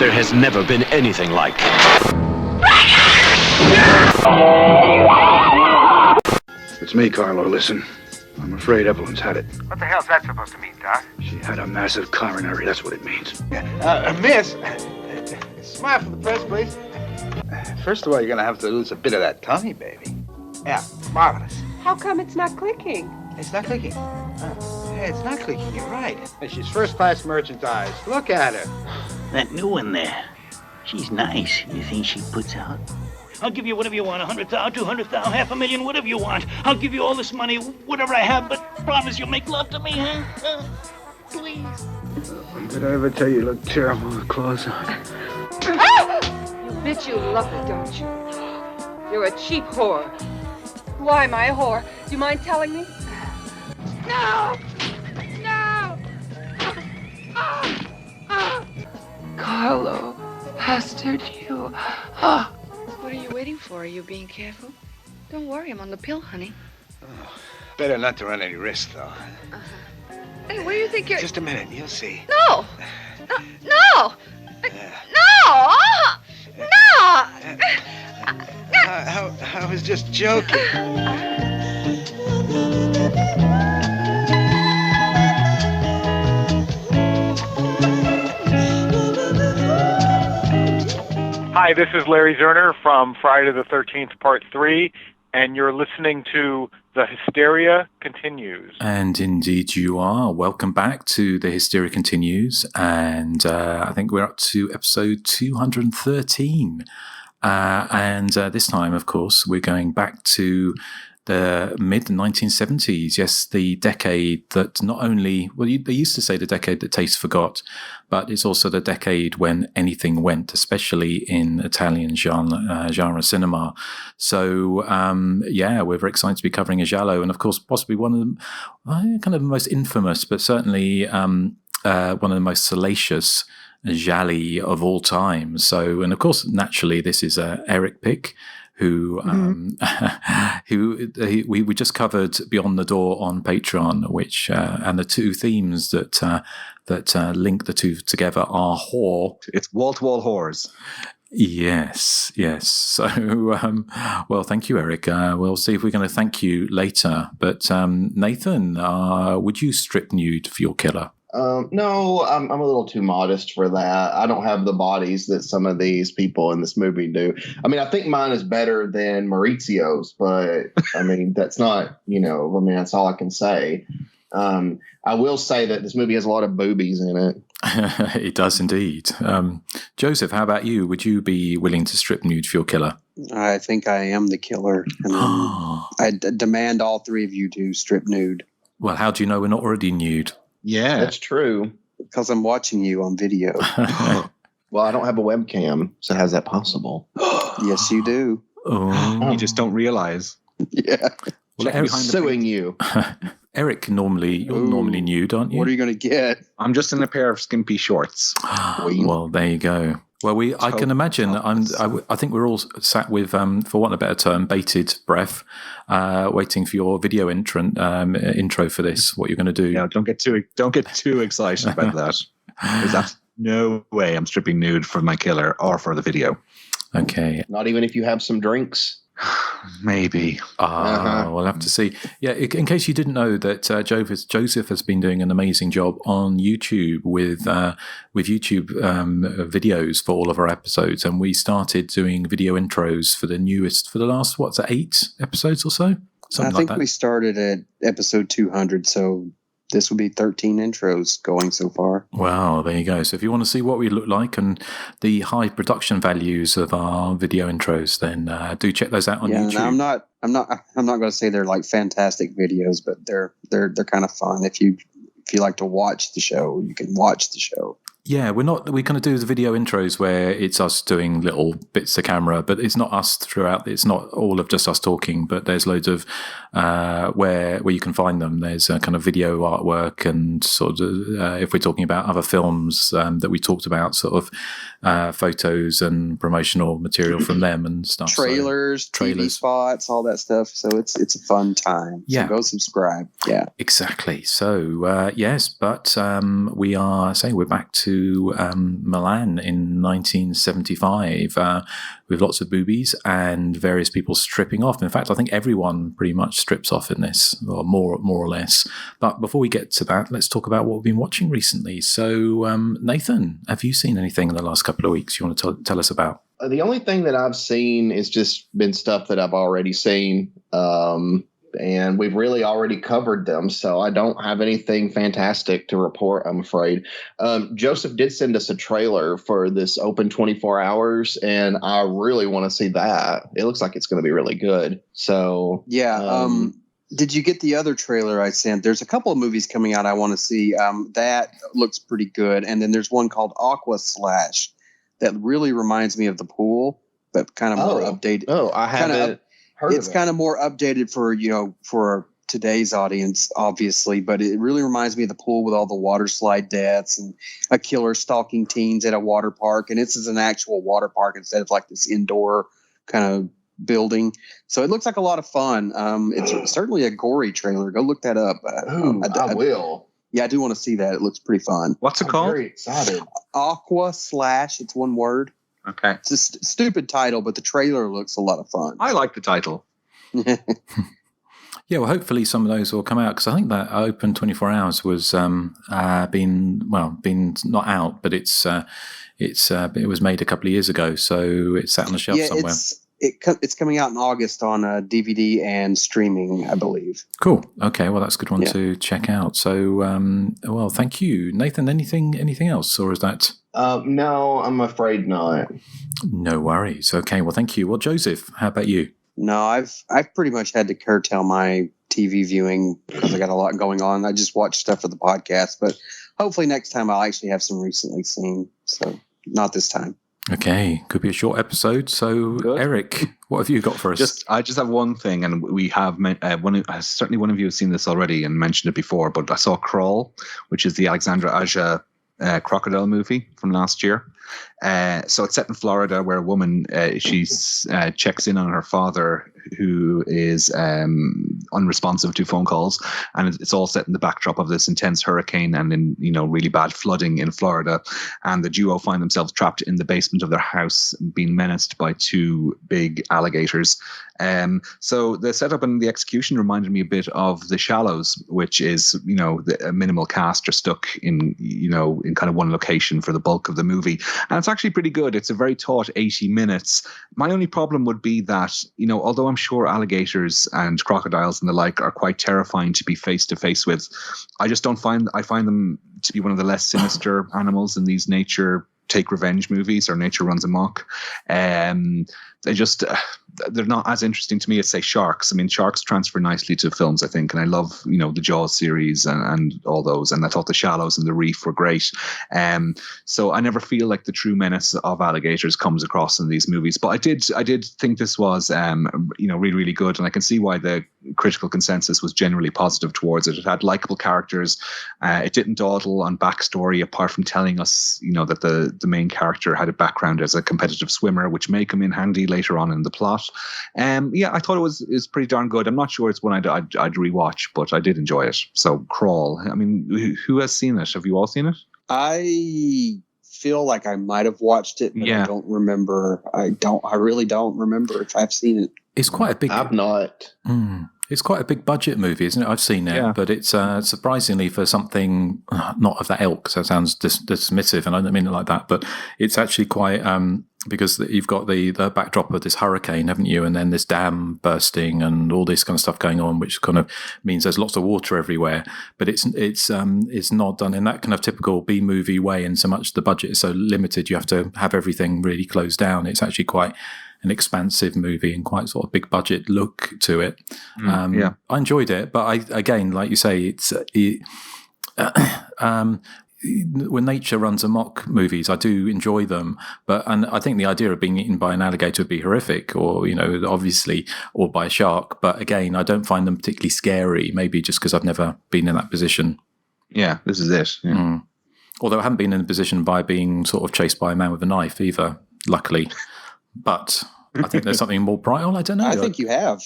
there has never been anything like. It's me, Carlo. Listen. I'm afraid Evelyn's had it. What the hell's that supposed to mean, Doc? She had a massive coronary, that's what it means. Miss, smile for the press, please. First of all, you're gonna have to lose a bit of that tummy, baby. Yeah, marvelous. How come it's not clicking? It's not clicking. Hey, it's not clicking, you're right. Hey, she's first-class merchandise. Look at her. That new one there, she's nice. You think she puts out? I'll give you whatever you want, 100,000, 200,000, 500,000, whatever you want. I'll give you all this money, whatever I have, but promise you'll make love to me, huh? Please. Did I ever tell you look terrible with clothes on? You admit you love it, don't you? You're a cheap whore. Why am I a whore? Do you mind telling me? No! No! Carlo pestered you. What are you waiting for? Are you being careful? Don't worry, I'm on the pill, honey. Oh, better not to run any risk, though. Hey, where do you think you're... Just a minute, you'll see. No! No! No! I was just joking. Hi, this is Larry Zerner from Friday the 13th, Part 3, and you're listening to The Hysteria Continues. And indeed you are. Welcome back to The Hysteria Continues, and I think we're up to episode 213. And this time, of course, we're going back to the mid-1970s. Yes, the decade that not only, well, they used to say the decade that taste forgot, but it's also the decade when anything went, especially in Italian genre cinema. So, yeah, we're very excited to be covering a giallo, and of course, possibly one of the kind of most infamous, but certainly one of the most salacious gialli of all time. So, and of course, naturally, this is Erik pick, who we just covered Beyond the Door on Patreon, which and the two themes that link the two together are whore. It's wall-to-wall whores. Yes. So, well, thank you, Erik. We'll see if we're going to thank you later. But Nathan, would you strip nude for your killer? No, I'm a little too modest for that. I don't have the bodies that some of these people in this movie do. I mean, I think mine is better than Maurizio's, but I mean, that's not, that's all I can say. I will say that this movie has a lot of boobies in it. It does indeed. Joseph, how about you? Would you be willing to strip nude for your killer? I think I am the killer. And I demand all three of you to strip nude. Well, how do you know we're not already nude? Yeah, that's true. Because I'm watching you on video. Well, I don't have a webcam, so how's that possible? Yes, you do. Oh. You just don't realize. Yeah. Well, I'm suing you. Erik, you're normally nude, aren't you? What are you going to get? I'm just in a pair of skimpy shorts. Well, there you go. Well, I can imagine. I think we're all sat with, for want of a better term, bated breath, waiting for your video intro for this. What you're going to do? No, don't get too excited about that. There's no way I'm stripping nude for my killer or for the video. Okay. Not even if you have some drinks. Maybe. We'll have to see. Yeah, in case you didn't know that Joseph has been doing an amazing job on YouTube with YouTube videos for all of our episodes, and we started doing video intros for the last 8 episodes or so. I think we started at episode 200, so this will be 13 intros going so far. Wow, there you go. So if you want to see what we look like and the high production values of our video intros, then do check those out on YouTube. I'm not going to say they're like fantastic videos, but they're kind of fun. If you like to watch the show, you can watch the show. Yeah, we're going to do the video intros where it's us doing little bits to camera, but it's not us throughout. It's not all of just us talking, but there's loads of where you can find them. There's a kind of video artwork and sort of if we're talking about other films that we talked about, sort of photos and promotional material from them and stuff. Trailers, TV spots, all that stuff. So it's a fun time. So go subscribe. Yeah, exactly. So yes, but we're back to to Milan in 1975 with lots of boobies and various people stripping off. In fact, I think everyone pretty much strips off in this, or more or less. But before we get to that, let's talk about what we've been watching recently. So, Nathan, have you seen anything in the last couple of weeks you want to tell us about? The only thing that I've seen is just been stuff that I've already seen. And we've really already covered them, so I don't have anything fantastic to report, I'm afraid. Joseph did send us a trailer for this Open 24 Hours, and I really want to see that. It looks like it's going to be really good. So yeah. Did you get the other trailer I sent? There's a couple of movies coming out I want to see. That looks pretty good, and then there's one called Aqua Slash that really reminds me of The Pool, but kind of more updated. Oh, I haven't. It's kind of more updated for today's audience, obviously, but it really reminds me of The Pool with all the water slide deaths and a killer stalking teens at a water park. And this is an actual water park instead of like this indoor kind of building. So it looks like a lot of fun. It's certainly a gory trailer. Go look that up. I will. Yeah, I do want to see that. It looks pretty fun. What's it called? Very excited. Aqua Slash. It's one word. Okay. It's a stupid title, but the trailer looks a lot of fun. I like the title. Yeah, well, hopefully some of those will come out, because I think that Open 24 Hours was been not out, but it was made a couple of years ago, so it's sat on the shelf somewhere. It's coming out in August on DVD and streaming, I believe. Cool. Okay, well, that's a good one to check out. So, well, thank you, Nathan. Anything else, or is that? No, I'm afraid not. No worries. Okay, well, thank you. Well, Joseph, how about you? No, I've pretty much had to curtail my TV viewing because I got a lot going on. I just watch stuff for the podcast, but hopefully next time I'll actually have some recently seen. So not this time. Okay, could be a short episode. So, good. Erik, what have you got for us? I just have one thing, and we have certainly one of you has seen this already and mentioned it before. But I saw Crawl, which is the Alexandra Aja crocodile movie from last year. So it's set in Florida, where a woman she checks in on her father, who is unresponsive to phone calls, and it's all set in the backdrop of this intense hurricane and in really bad flooding in Florida. And the duo find themselves trapped in the basement of their house, being menaced by two big alligators. So the setup and the execution reminded me a bit of The Shallows, which is a minimal cast are stuck in kind of one location for the bulk of the movie. And it's actually pretty good. It's a very taut 80 minutes. My only problem would be that, although I'm sure alligators and crocodiles and the like are quite terrifying to be face to face with, I find them to be one of the less sinister animals in these nature take revenge movies or nature runs amok. They're not as interesting to me as, say, sharks. I mean, sharks transfer nicely to films, I think, and I love the Jaws series and all those, and I thought The Shallows and The Reef were great. So I never feel like the true menace of alligators comes across in these movies, but I did think this was really, really good, and I can see why the critical consensus was generally positive towards it. It had likable characters. It didn't dawdle on backstory, apart from telling us that the main character had a background as a competitive swimmer, which may come in handy later on in the plot. I thought it was pretty darn good. I'm not sure it's one I'd rewatch, but I did enjoy it. So Crawl. I mean, who has seen it? Have you all seen it? I feel like I might have watched it, but I don't remember. I really don't remember if I've seen it. It's quite a big. I've not. It's quite a big budget movie, isn't it? I've seen it, but it's surprisingly for something not of that ilk. So it sounds dismissive, and I don't mean it like that, but it's actually quite because you've got the backdrop of this hurricane, haven't you? And then this dam bursting and all this kind of stuff going on, which kind of means there's lots of water everywhere. But it's not done in that kind of typical B movie way, and so much the budget is so limited, you have to have everything really closed down. It's actually quite an expansive movie and quite sort of big budget look to it. I enjoyed it, but again, like you say, when nature runs amok movies, I do enjoy them, and I think the idea of being eaten by an alligator would be horrific, or obviously, or by a shark. But again, I don't find them particularly scary. Maybe just because I've never been in that position. Yeah, this is it. Yeah. Although I haven't been in a position by being sort of chased by a man with a knife either, luckily. But I think there's something more primal. I don't know. I think you have.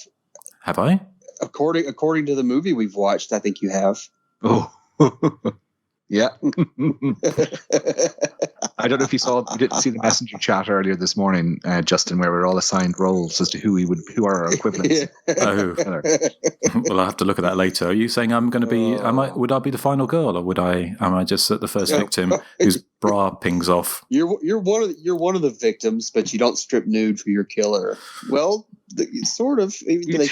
Have I? According to the movie we've watched, I think you have. Oh. Yeah. I don't know if you didn't see the messenger chat earlier this morning, Justin, where we're all assigned roles as to who are our equivalents. Oh, well, I'll have to look at that later. Are you saying I'm going to be? Would I be the final girl, or am I just the first victim whose bra pings off? You're one of the victims, but you don't strip nude for your killer. Well, sort of. They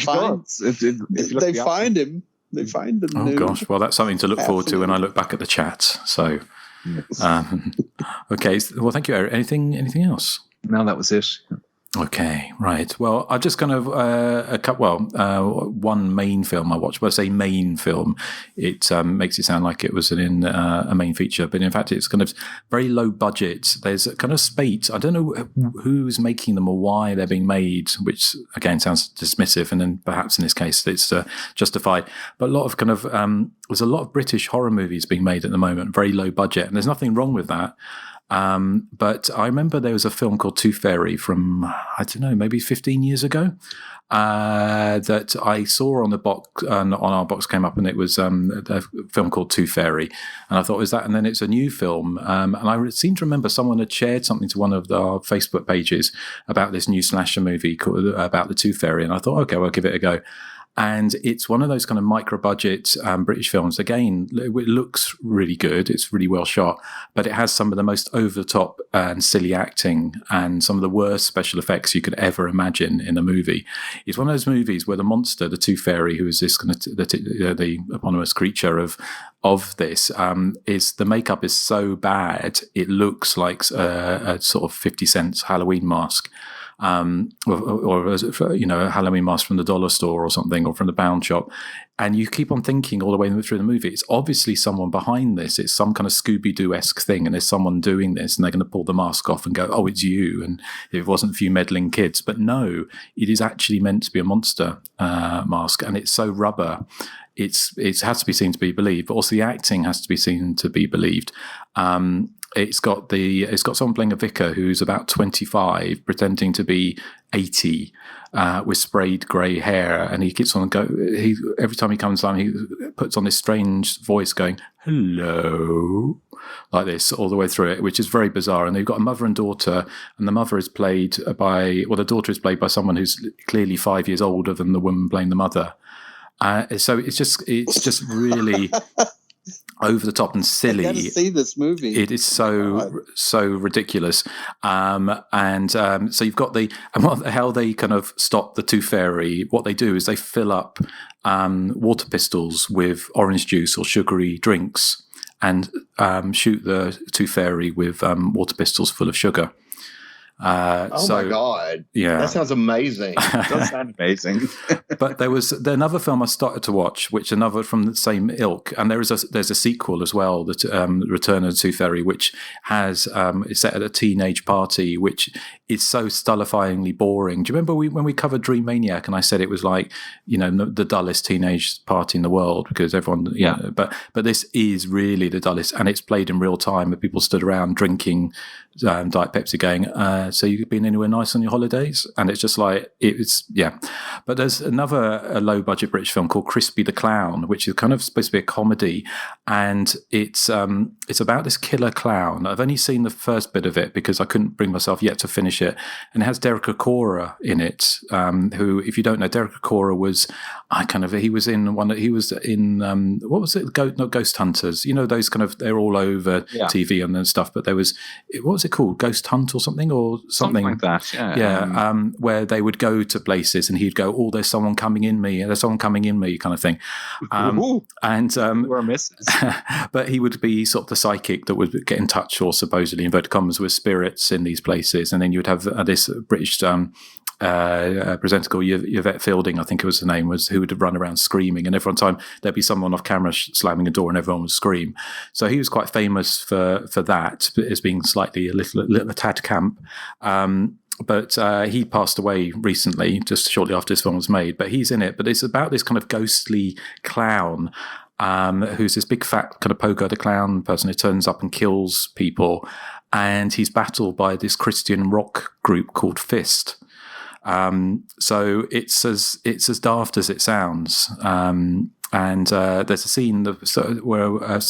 find him. They find him. Oh gosh, well, that's something to look forward to when I look back at the chat. So, okay. Well, thank you, Erik. Anything else? No, that was it. Okay, right. Well, I've just kind of one main film I watched. When I say main film, it makes it sound like it was in a main feature, but in fact, it's kind of very low budget. There's a kind of spate. I don't know who's making them or why they're being made, which again sounds dismissive, and then perhaps in this case it's justified. But a lot of there's a lot of British horror movies being made at the moment, very low budget, and there's nothing wrong with that. But I remember there was a film called Tooth Fairy from, I don't know, maybe 15 years ago, that I saw on the box, on our box came up, and it was a film called Tooth Fairy. And I thought, is that? And then it's a new film. And I seem to remember someone had shared something to one of our Facebook pages about this new slasher movie about the Tooth Fairy. And I thought, okay, well, I'll give it a go. And it's one of those kind of micro-budget British films. Again, it looks really good. It's really well shot, but it has some of the most over-the-top and silly acting and some of the worst special effects you could ever imagine in a movie. It's one of those movies where the monster, the Tooth Fairy, who is this kind of the eponymous creature of this, is the makeup is so bad it looks like a sort of 50 cents Halloween mask. Or a Halloween mask from the dollar store or something, or from the Bound shop, and you keep on thinking all the way through the movie, it's obviously someone behind this. It's some kind of Scooby-Doo-esque thing, and there's someone doing this, and they're going to pull the mask off and go, "Oh, it's you." And it wasn't for you meddling kids, but no, it is actually meant to be a monster mask, and it's so rubber. It has to be seen to be believed, but also the acting has to be seen to be believed. It's got someone playing a vicar who's about 25, pretending to be 80, with sprayed grey hair, and he keeps on every time he comes on, he puts on this strange voice going, "Hello," like this all the way through it, which is very bizarre. And they've got a mother and daughter, and the daughter is played by someone who's clearly 5 years older than the woman playing the mother. So it's just really over the top and silly. I gotta see this movie. It is so ridiculous. So you've got how they kind of stop the Tooth Fairy. What they do is they fill up water pistols with orange juice or sugary drinks, and shoot the Tooth Fairy with water pistols full of sugar. My God. Yeah. That sounds amazing. That does sound amazing. But there was another film I started to watch, which another from the same ilk, and there's a sequel as well, that Return of the Tooth Fairy, which has is set at a teenage party, which is so stultifyingly boring. Do you remember when we covered Dream Maniac, and I said it was like, the dullest teenage party in the world, because everyone, but this is really the dullest, and it's played in real time, where people stood around drinking Diet Pepsi, going, "So you've been anywhere nice on your holidays?" And it's just like, But there's another low budget British film called Crispy the Clown, which is kind of supposed to be a comedy, and it's about this killer clown. I've only seen the first bit of it because I couldn't bring myself yet to finish it, and it has Derek Acorah in it, who, if you don't know, Derek Acorah was he was in what was it? Not Ghost Hunters. Those kind of, they're all over TV and stuff. But there was, what was it called? Ghost Hunt or something like that. Yeah. Where they would go to places and he'd go, "Oh, there's someone coming in me. There's someone coming in me," kind of thing. We're misses. But he would be sort of the psychic that would get in touch, or supposedly inverted commas, with spirits in these places. And then you would have this British presenter called Yvette Fielding, I think it was the name, who would run around screaming, and every time there'd be someone off camera slamming a door and everyone would scream. So he was quite famous for that, as being slightly a tad camp. But he passed away recently, just shortly after this film was made. But he's in it. But it's about this kind of ghostly clown, who's this big fat kind of pogo-the clown person who turns up and kills people, and he's battled by this Christian rock group called Fist. So it's as daft as it sounds. And there's a scene where a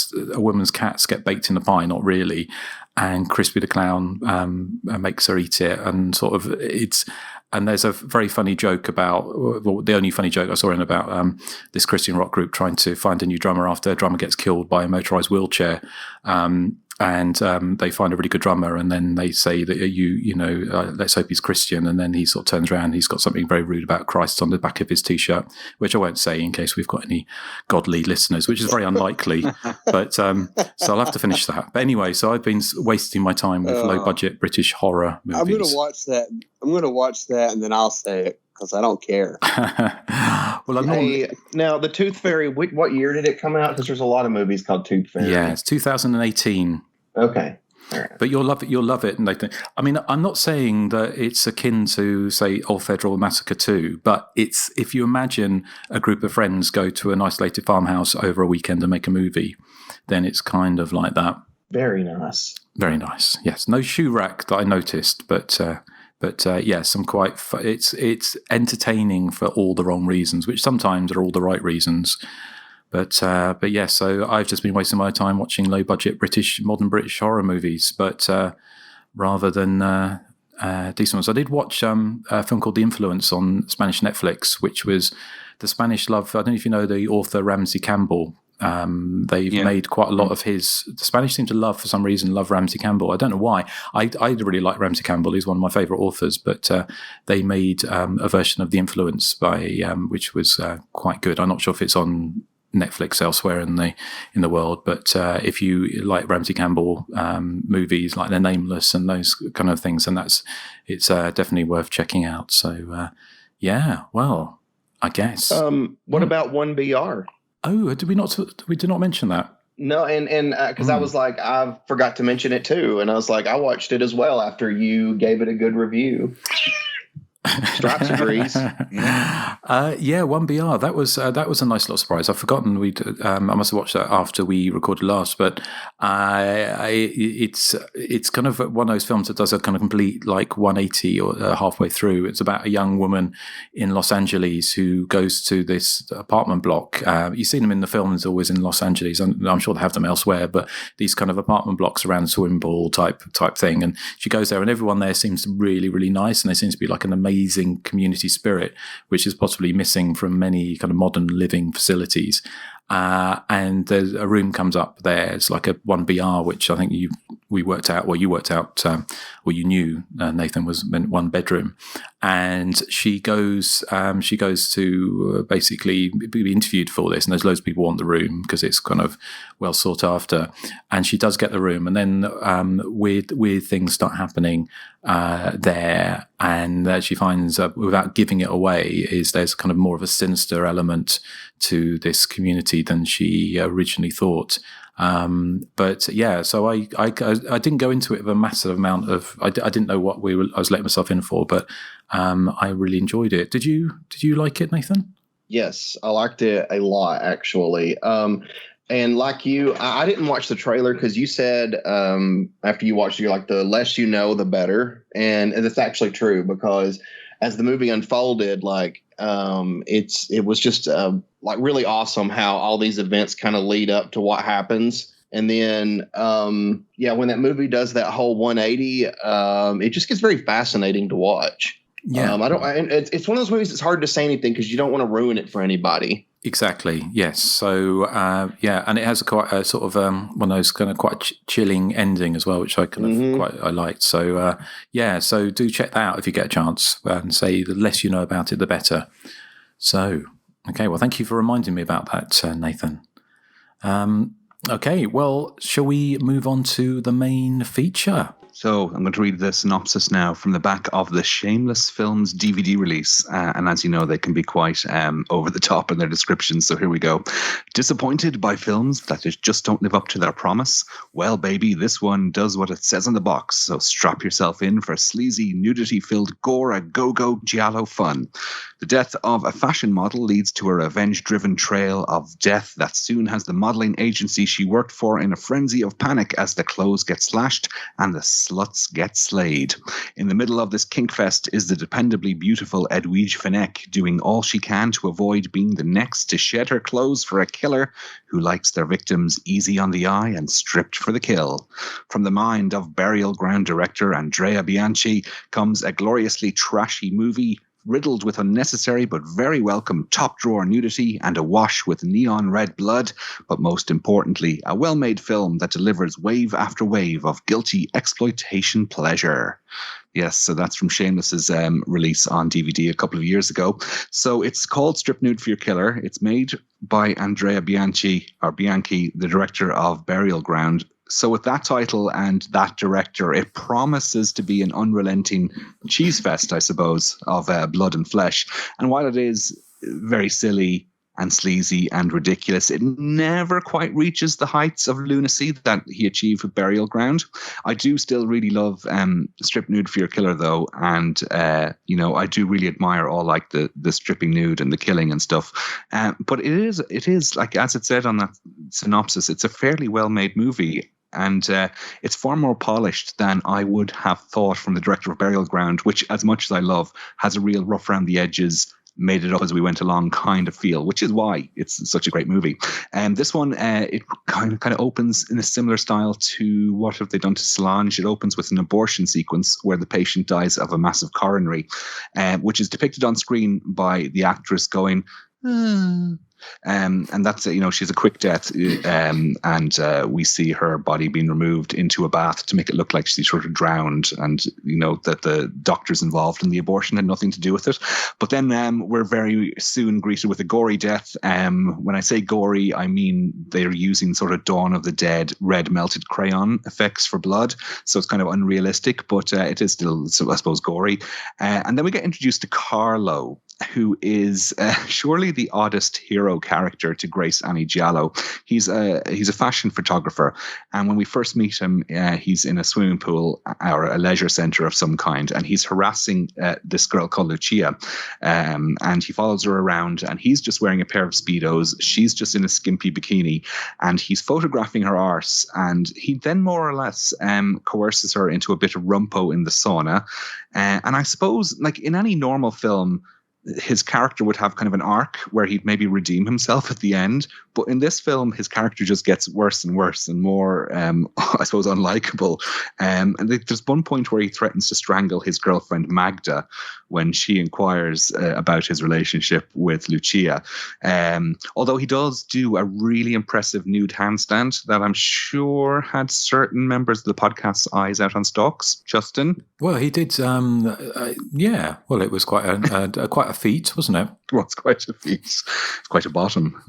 woman's cats get baked in the pie, not really, and Crispy the Clown makes her eat it, and sort of and there's a very funny joke about, well, the only funny joke I saw about this Christian rock group trying to find a new drummer after their drummer gets killed by a motorized wheelchair. And they find a really good drummer, and then they say that let's hope he's Christian. And then he sort of turns around, he's got something very rude about Christ on the back of his t-shirt, which I won't say in case we've got any godly listeners, which is very unlikely. But so I'll have to finish that. But anyway, so I've been wasting my time with low-budget British horror movies. I'm going to watch that. And then I'll say it because I don't care. Well, now the Tooth Fairy. What year did it come out? Because there's a lot of movies called Tooth Fairy. Yeah, it's 2018. Okay. All right. But you'll love it. You'll love it, Nathan. I mean, I'm not saying that it's akin to, say, Old Federal Massacre 2, but it's, if you imagine a group of friends go to an isolated farmhouse over a weekend and make a movie, then it's kind of like that. Very nice. Very nice. Yes. No shoe rack that I noticed, but yeah, some quite. It's entertaining for all the wrong reasons, which sometimes are all the right reasons. But yeah, so I've just been wasting my time watching low-budget modern British horror movies, but rather than decent ones. I did watch a film called The Influence on Spanish Netflix, which was the Spanish love. I don't know if you know the author Ramsey Campbell. They've made quite a lot of the Spanish seem to love, for some reason, love Ramsey Campbell. I don't know why. I really like Ramsey Campbell. He's one of my favorite authors, but they made a version of The Influence which was quite good. I'm not sure if it's on Netflix elsewhere in the world, but if you like Ramsey Campbell movies like They're Nameless and those kind of things, and it's definitely worth checking out. So yeah, well, I guess. What about 1BR? Oh, did we not mention that? No, and because I was like, I forgot to mention it too, and I was like, I watched it as well after you gave it a good review. Stripes agrees. Yeah, 1BR. That was a nice little surprise. I've forgotten I must have watched that after we recorded last, but it's kind of one of those films that does a kind of complete like 180 or halfway through. It's about a young woman in Los Angeles who goes to this apartment block. You've seen them in the films, always in Los Angeles. I'm sure they have them elsewhere, but these kind of apartment blocks around swimming pool type thing. And she goes there, and everyone there seems really, really nice, and there seems to be like an amazing community spirit, which is possibly missing from many kind of modern living facilities. And there's a room comes up there. It's like a 1BR, which I think you worked out, or you knew, Nathan, meant one bedroom. And she goes to basically be interviewed for this, and there's loads of people want the room because it's kind of well sought after. And she does get the room, and then weird things start happening there. And she finds, without giving it away, there's kind of more of a sinister element to this community than she originally thought. But yeah, so I didn't go into it with a massive amount of. I didn't know what I was letting myself in for, but I really enjoyed it. Did you like it, Nathan? Yes, I liked it a lot, actually. And like you, I didn't watch the trailer because you said after you watched it, you're like, the less you know, the better. And it's actually true, because as the movie unfolded, like it was just like really awesome how all these events kind of lead up to what happens. And then, when that movie does that whole 180, it just gets very fascinating to watch. Yeah, it's one of those movies that's hard to say anything because you don't want to ruin it for anybody. Exactly. Yes. So and it has quite a sort of one of those kind of quite chilling ending as well, which I kind of I liked. So so do check that out if you get a chance, and say the less you know about it, the better. So okay, well, thank you for reminding me about that, Nathan. Okay, well, shall we move on to the main feature? So I'm going to read the synopsis now from the back of the Shameless Films DVD release. And as you know, they can be quite over the top in their descriptions. So here we go. Disappointed by films that just don't live up to their promise? Well, baby, this one does what it says on the box. So strap yourself in for sleazy, nudity-filled gore, go-go giallo fun. The death of a fashion model leads to a revenge-driven trail of death that soon has the modeling agency she worked for in a frenzy of panic as the clothes get slashed and the sluts get slayed. In the middle of this kinkfest is the dependably beautiful Edwige Fenech doing all she can to avoid being the next to shed her clothes for a killer who likes their victims easy on the eye and stripped for the kill. From the mind of Burial Ground director Andrea Bianchi comes a gloriously trashy movie riddled with unnecessary but very welcome top-drawer nudity and awash with neon red blood, but most importantly, a well-made film that delivers wave after wave of guilty exploitation pleasure. Yes, so that's from Shameless's release on DVD a couple of years ago. So it's called Strip Nude for Your Killer. It's made by Andrea Bianchi, the director of Burial Ground. So with that title and that director, it promises to be an unrelenting cheese fest, I suppose, of blood and flesh. And while it is very silly and sleazy and ridiculous, it never quite reaches the heights of lunacy that he achieved with Burial Ground. I do still really love Strip Nude for Your Killer, though, and I do really admire all like the stripping nude and the killing and stuff. But it is like, as it said on that synopsis, it's a fairly well made movie. And it's far more polished than I would have thought from the director of Burial Ground, which, as much as I love, has a real rough around the edges, made it up as we went along kind of feel, which is why it's such a great movie. And this one, it kind of opens in a similar style to what have they done to Solange. It opens with an abortion sequence where the patient dies of a massive coronary, which is depicted on screen by the actress going, and that's she's a quick death, and we see her body being removed into a bath to make it look like she's sort of drowned, and that the doctors involved in the abortion had nothing to do with it. But then we're very soon greeted with a gory death. When I say gory, I mean they're using sort of Dawn of the Dead red melted crayon effects for blood, so it's kind of unrealistic, but it is still, so I suppose, gory. And then we get introduced to Carlo, who is surely the oddest hero character to grace Annie Giallo. He's a fashion photographer, and when we first meet him, he's in a swimming pool or a leisure center of some kind, and he's harassing this girl called Lucia, and he follows her around, and he's just wearing a pair of Speedos. She's just in a skimpy bikini, and he's photographing her arse, and he then more or less coerces her into a bit of rumpo in the sauna. And I suppose, like in any normal film, his character would have kind of an arc where he'd maybe redeem himself at the end. But in this film, his character just gets worse and worse and more, I suppose, unlikable. And there's one point where he threatens to strangle his girlfriend Magda when she inquires about his relationship with Lucia. Although he does do a really impressive nude handstand that I'm sure had certain members of the podcast's eyes out on stalks. Justin? Well, he did, yeah. Well, it was quite a feat, wasn't it? Well, it's quite a feat. It's quite a bottom.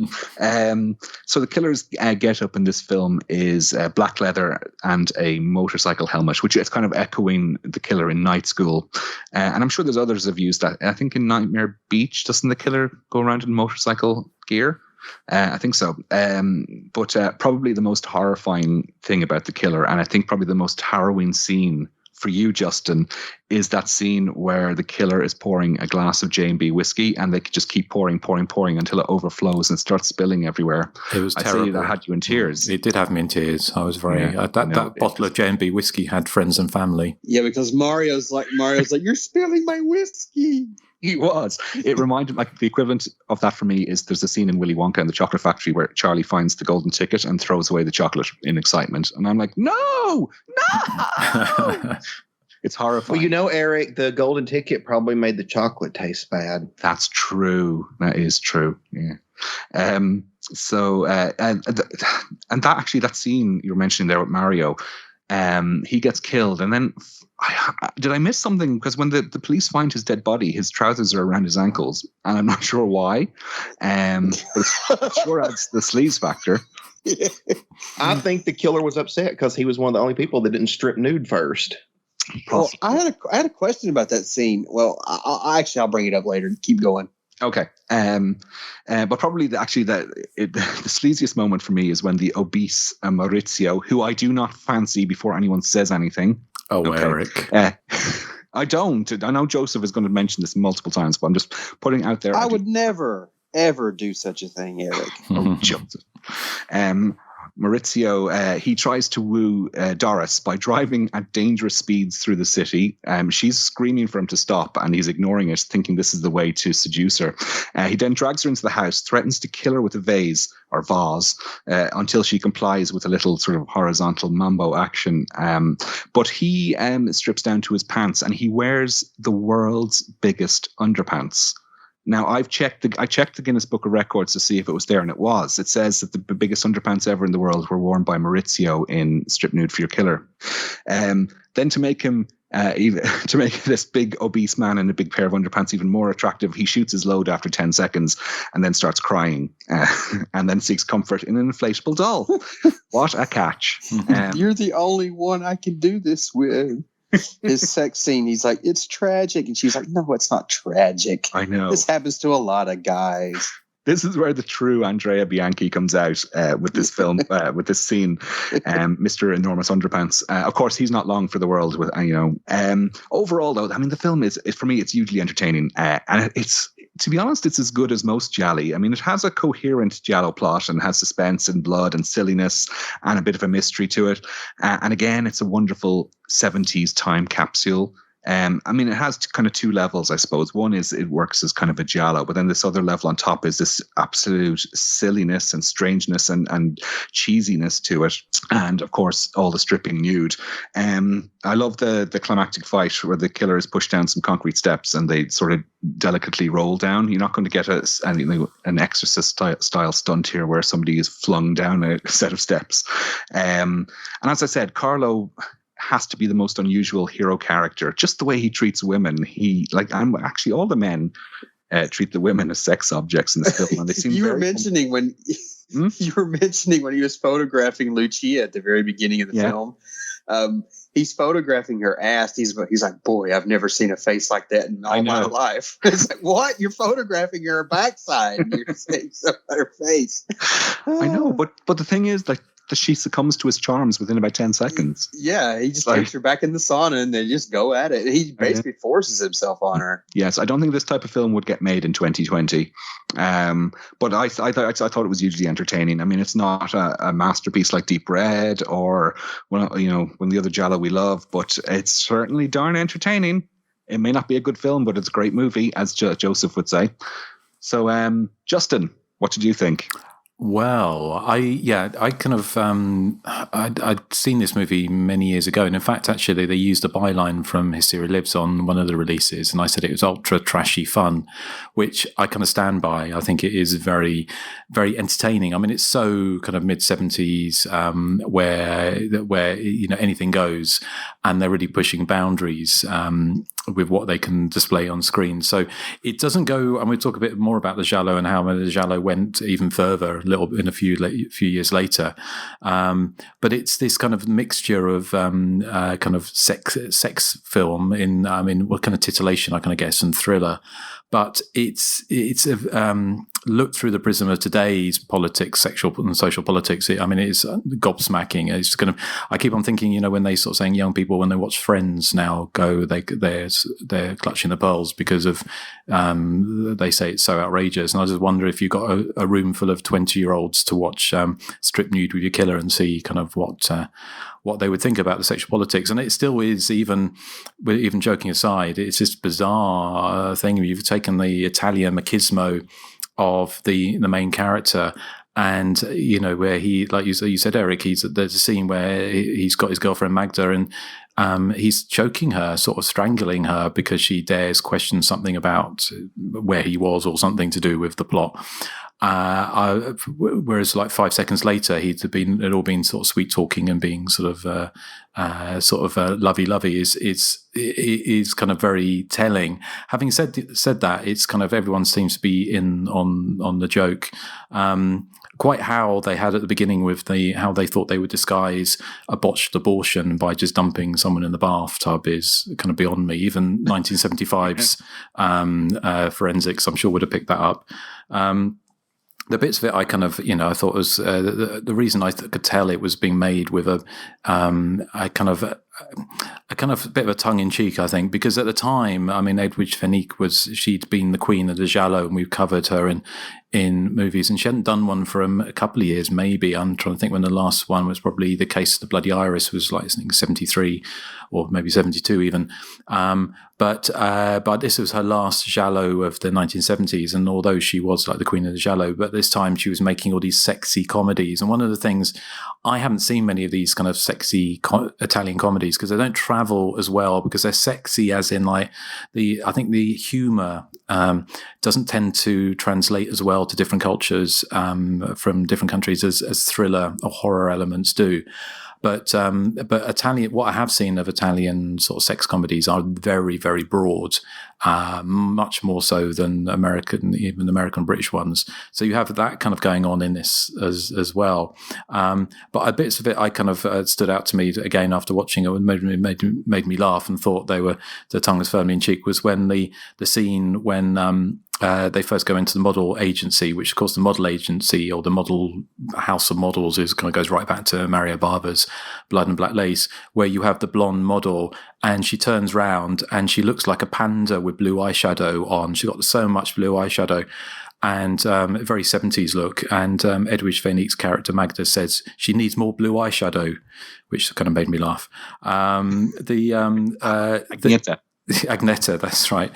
So the killer's get up in this film is black leather and a motorcycle helmet, which is kind of echoing the killer in Night School. And I'm sure there's others have used that. I think in Nightmare Beach, doesn't the killer go around in motorcycle gear? I think so. But probably the most horrifying thing about the killer, and I think probably the most harrowing scene for you, Justin, is that scene where the killer is pouring a glass of J&B whiskey, and they just keep pouring until it overflows and starts spilling evereverhere. It was terrible. I say that had you in tears. It did have me in tears. I was very that bottle of J&B whiskey had friends and family. Yeah, because Mario's like, you're spilling my whiskey. He was. It reminded, like, the equivalent of that for me is there's a scene in Willy Wonka and the Chocolate Factory where Charlie finds the golden ticket and throws away the chocolate in excitement. And I'm like, no! It's horrifying. Well, Erik, the golden ticket probably made the chocolate taste bad. That's true. That is true. Yeah. So and that scene you were mentioning there with Mario, he gets killed, and then did I miss something? Because when the police find his dead body, his trousers are around his ankles, and I'm not sure why. But it sure adds the sleaze factor. I think the killer was upset because he was one of the only people that didn't strip nude first. Well, I had a question about that scene. Well, I'll bring it up later. Keep going. Okay. But probably the sleaziest moment for me is when the obese Maurizio, who I do not fancy before anyone says anything. Oh, okay. Erik. I don't. I know Joseph is going to mention this multiple times, but I'm just putting out there. I would never, ever do such a thing, Erik. Oh, Joseph. Maurizio, he tries to woo Doris by driving at dangerous speeds through the city. She's screaming for him to stop, and he's ignoring it, thinking this is the way to seduce her. He then drags her into the house, threatens to kill her with a vase until she complies with a little sort of horizontal mambo action. But he strips down to his pants, and he wears the world's biggest underpants. Now, I checked the Guinness Book of Records to see if it was there, and it was. It says that the biggest underpants ever in the world were worn by Maurizio in Strip Nude for Your Killer. Then to make him to make this big obese man in a big pair of underpants even more attractive, he shoots his load after 10 seconds and then starts crying and then seeks comfort in an inflatable doll. What a catch. You're the only one I can do this with. His sex scene, he's like, it's tragic. And she's like, no, it's not tragic. I know. This happens to a lot of guys. This is where the true Andrea Bianchi comes out with this film, with this scene, Mr. Enormous Underpants. Of course, he's not long for the world. Overall, though, I mean, the film is for me, it's hugely entertaining, and it's, to be honest, it's as good as most gialli. I mean, it has a coherent giallo plot and has suspense and blood and silliness and a bit of a mystery to it. And again, it's a wonderful 70s time capsule. I mean, it has kind of two levels, I suppose. One is it works as kind of a giallo, but then this other level on top is this absolute silliness and strangeness and cheesiness to it. And of course, all the stripping nude. I love the climactic fight where the killer is pushed down some concrete steps and they sort of delicately roll down. You're not going to get an Exorcist style stunt here where somebody is flung down a set of steps. And as I said, Carlo has to be the most unusual hero character. Just the way he treats women. All the men treat the women as sex objects in this film. And they seem you were mentioning when he was photographing Lucia at the very beginning of the film. He's photographing her ass. He's like, boy, I've never seen a face like that in all my life. It's like, what? You're photographing her backside. You're saying something about her face. I know, but the thing is, like, she succumbs to his charms within about 10 seconds. Yeah, he just takes her back in the sauna and they just go at it. He basically forces himself on her. Yes, I don't think this type of film would get made in 2020. But I thought it was hugely entertaining. I mean, it's not a masterpiece like Deep Red or when the other giallo we love, but it's certainly darn entertaining. It may not be a good film, but it's a great movie, as Joseph would say. So, Justin, what did you think? Well, I'd seen this movie many years ago, and in fact, actually, they used a byline from Hysteria Lives on one of the releases, and I said it was ultra trashy fun, which I kind of stand by. I think it is very, very entertaining. I mean, it's so kind of mid-70s, where anything goes, and they're really pushing boundaries with what they can display on screen. So it doesn't go, and we'll talk a bit more about the giallo and how the giallo went even further a few years later. But it's this kind of mixture of kind of sex film what kind of titillation, I kind of guess, and thriller. But it's looked through the prism of today's politics, sexual and social politics. It's gobsmacking. It's kind of, I keep on thinking, when they sort of saying young people when they watch Friends now they're clutching the pearls because of they say it's so outrageous. And I just wonder if you got a room full of 20-year-olds to watch Strip Nude with Your Killer and see kind of what they would think about the sexual politics. And it still is, even joking aside, it's this bizarre thing. You've taken the Italian machismo of the main character, and where he, like you said, Erik, there's a scene where he's got his girlfriend Magda, and he's choking her, sort of strangling her, because she dares question something about where he was or something to do with the plot. Whereas like 5 seconds later, it all been sort of sweet talking and being sort of lovey-lovey is kind of very telling. Having said that, it's kind of everyone seems to be in on the joke. Quite how they had at the beginning with how they thought they would disguise a botched abortion by just dumping someone in the bathtub is kind of beyond me. Even 1975's forensics, I'm sure, would have picked that up. The bits of it I kind of, I thought was the reason I could tell it was being made with a kind of a kind of bit of a tongue-in-cheek, I think, because at the time, I mean, Edwidge Fenech she'd been the queen of the giallo, and we've covered her in movies, and she hadn't done one for a couple of years, maybe. I'm trying to think when the last one was. Probably The Case of the Bloody Iris was like, I think, 73 or maybe 72 even. But this was her last giallo of the 1970s, and although she was like the queen of the giallo, but this time she was making all these sexy comedies. And one of the things, I haven't seen many of these kind of sexy Italian comedies because they don't travel as well, because they're sexy as in like I think the humor doesn't tend to translate as well to different cultures from different countries as thriller or horror elements do. But Italian, what I have seen of Italian sort of sex comedies are very, very broad, much more so than even American British ones. So you have that kind of going on in this as well. But bits of it I kind of stood out to me again after watching it, and made me laugh and thought the tongue was firmly in cheek, was when the scene when they first go into the model agency, which of course the model agency or the model house of models kind of goes right back to Mario Bava's Blood and Black Lace, where you have the blonde model and she turns round and she looks like a panda with blue eyeshadow on. She got so much blue eyeshadow and a very 70s look. And Edwidge Fenech's character Magda says she needs more blue eyeshadow, which kind of made me laugh. Agneta, that's right.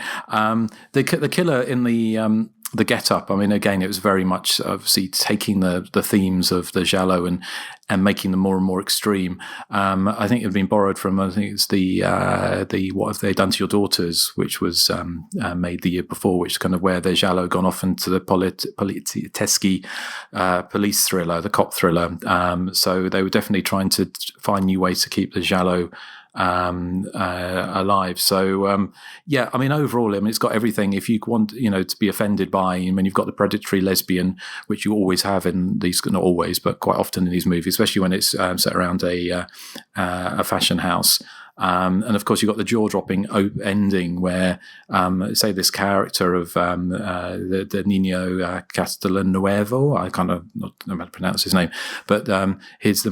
The killer in the get-up, I mean, again, it was very much obviously taking the themes of the giallo and making them more and more extreme. I think it had been borrowed from, I think it's the What Have They Done to Your Daughters, which was made the year before, which is kind of where the giallo gone off into the poliziesque police thriller, the cop thriller. So they were definitely trying to find new ways to keep the giallo alive. So I mean, overall, I mean, it's got everything. If you want, to be offended by, I mean, you've got the predatory lesbian, which you always have in these, not always, but quite often in these movies, especially when it's set around a fashion house. And of course, you've got the jaw-dropping ending where, say, this character of the Nino Castelnuovo, I kind of not know how to pronounce his name, but the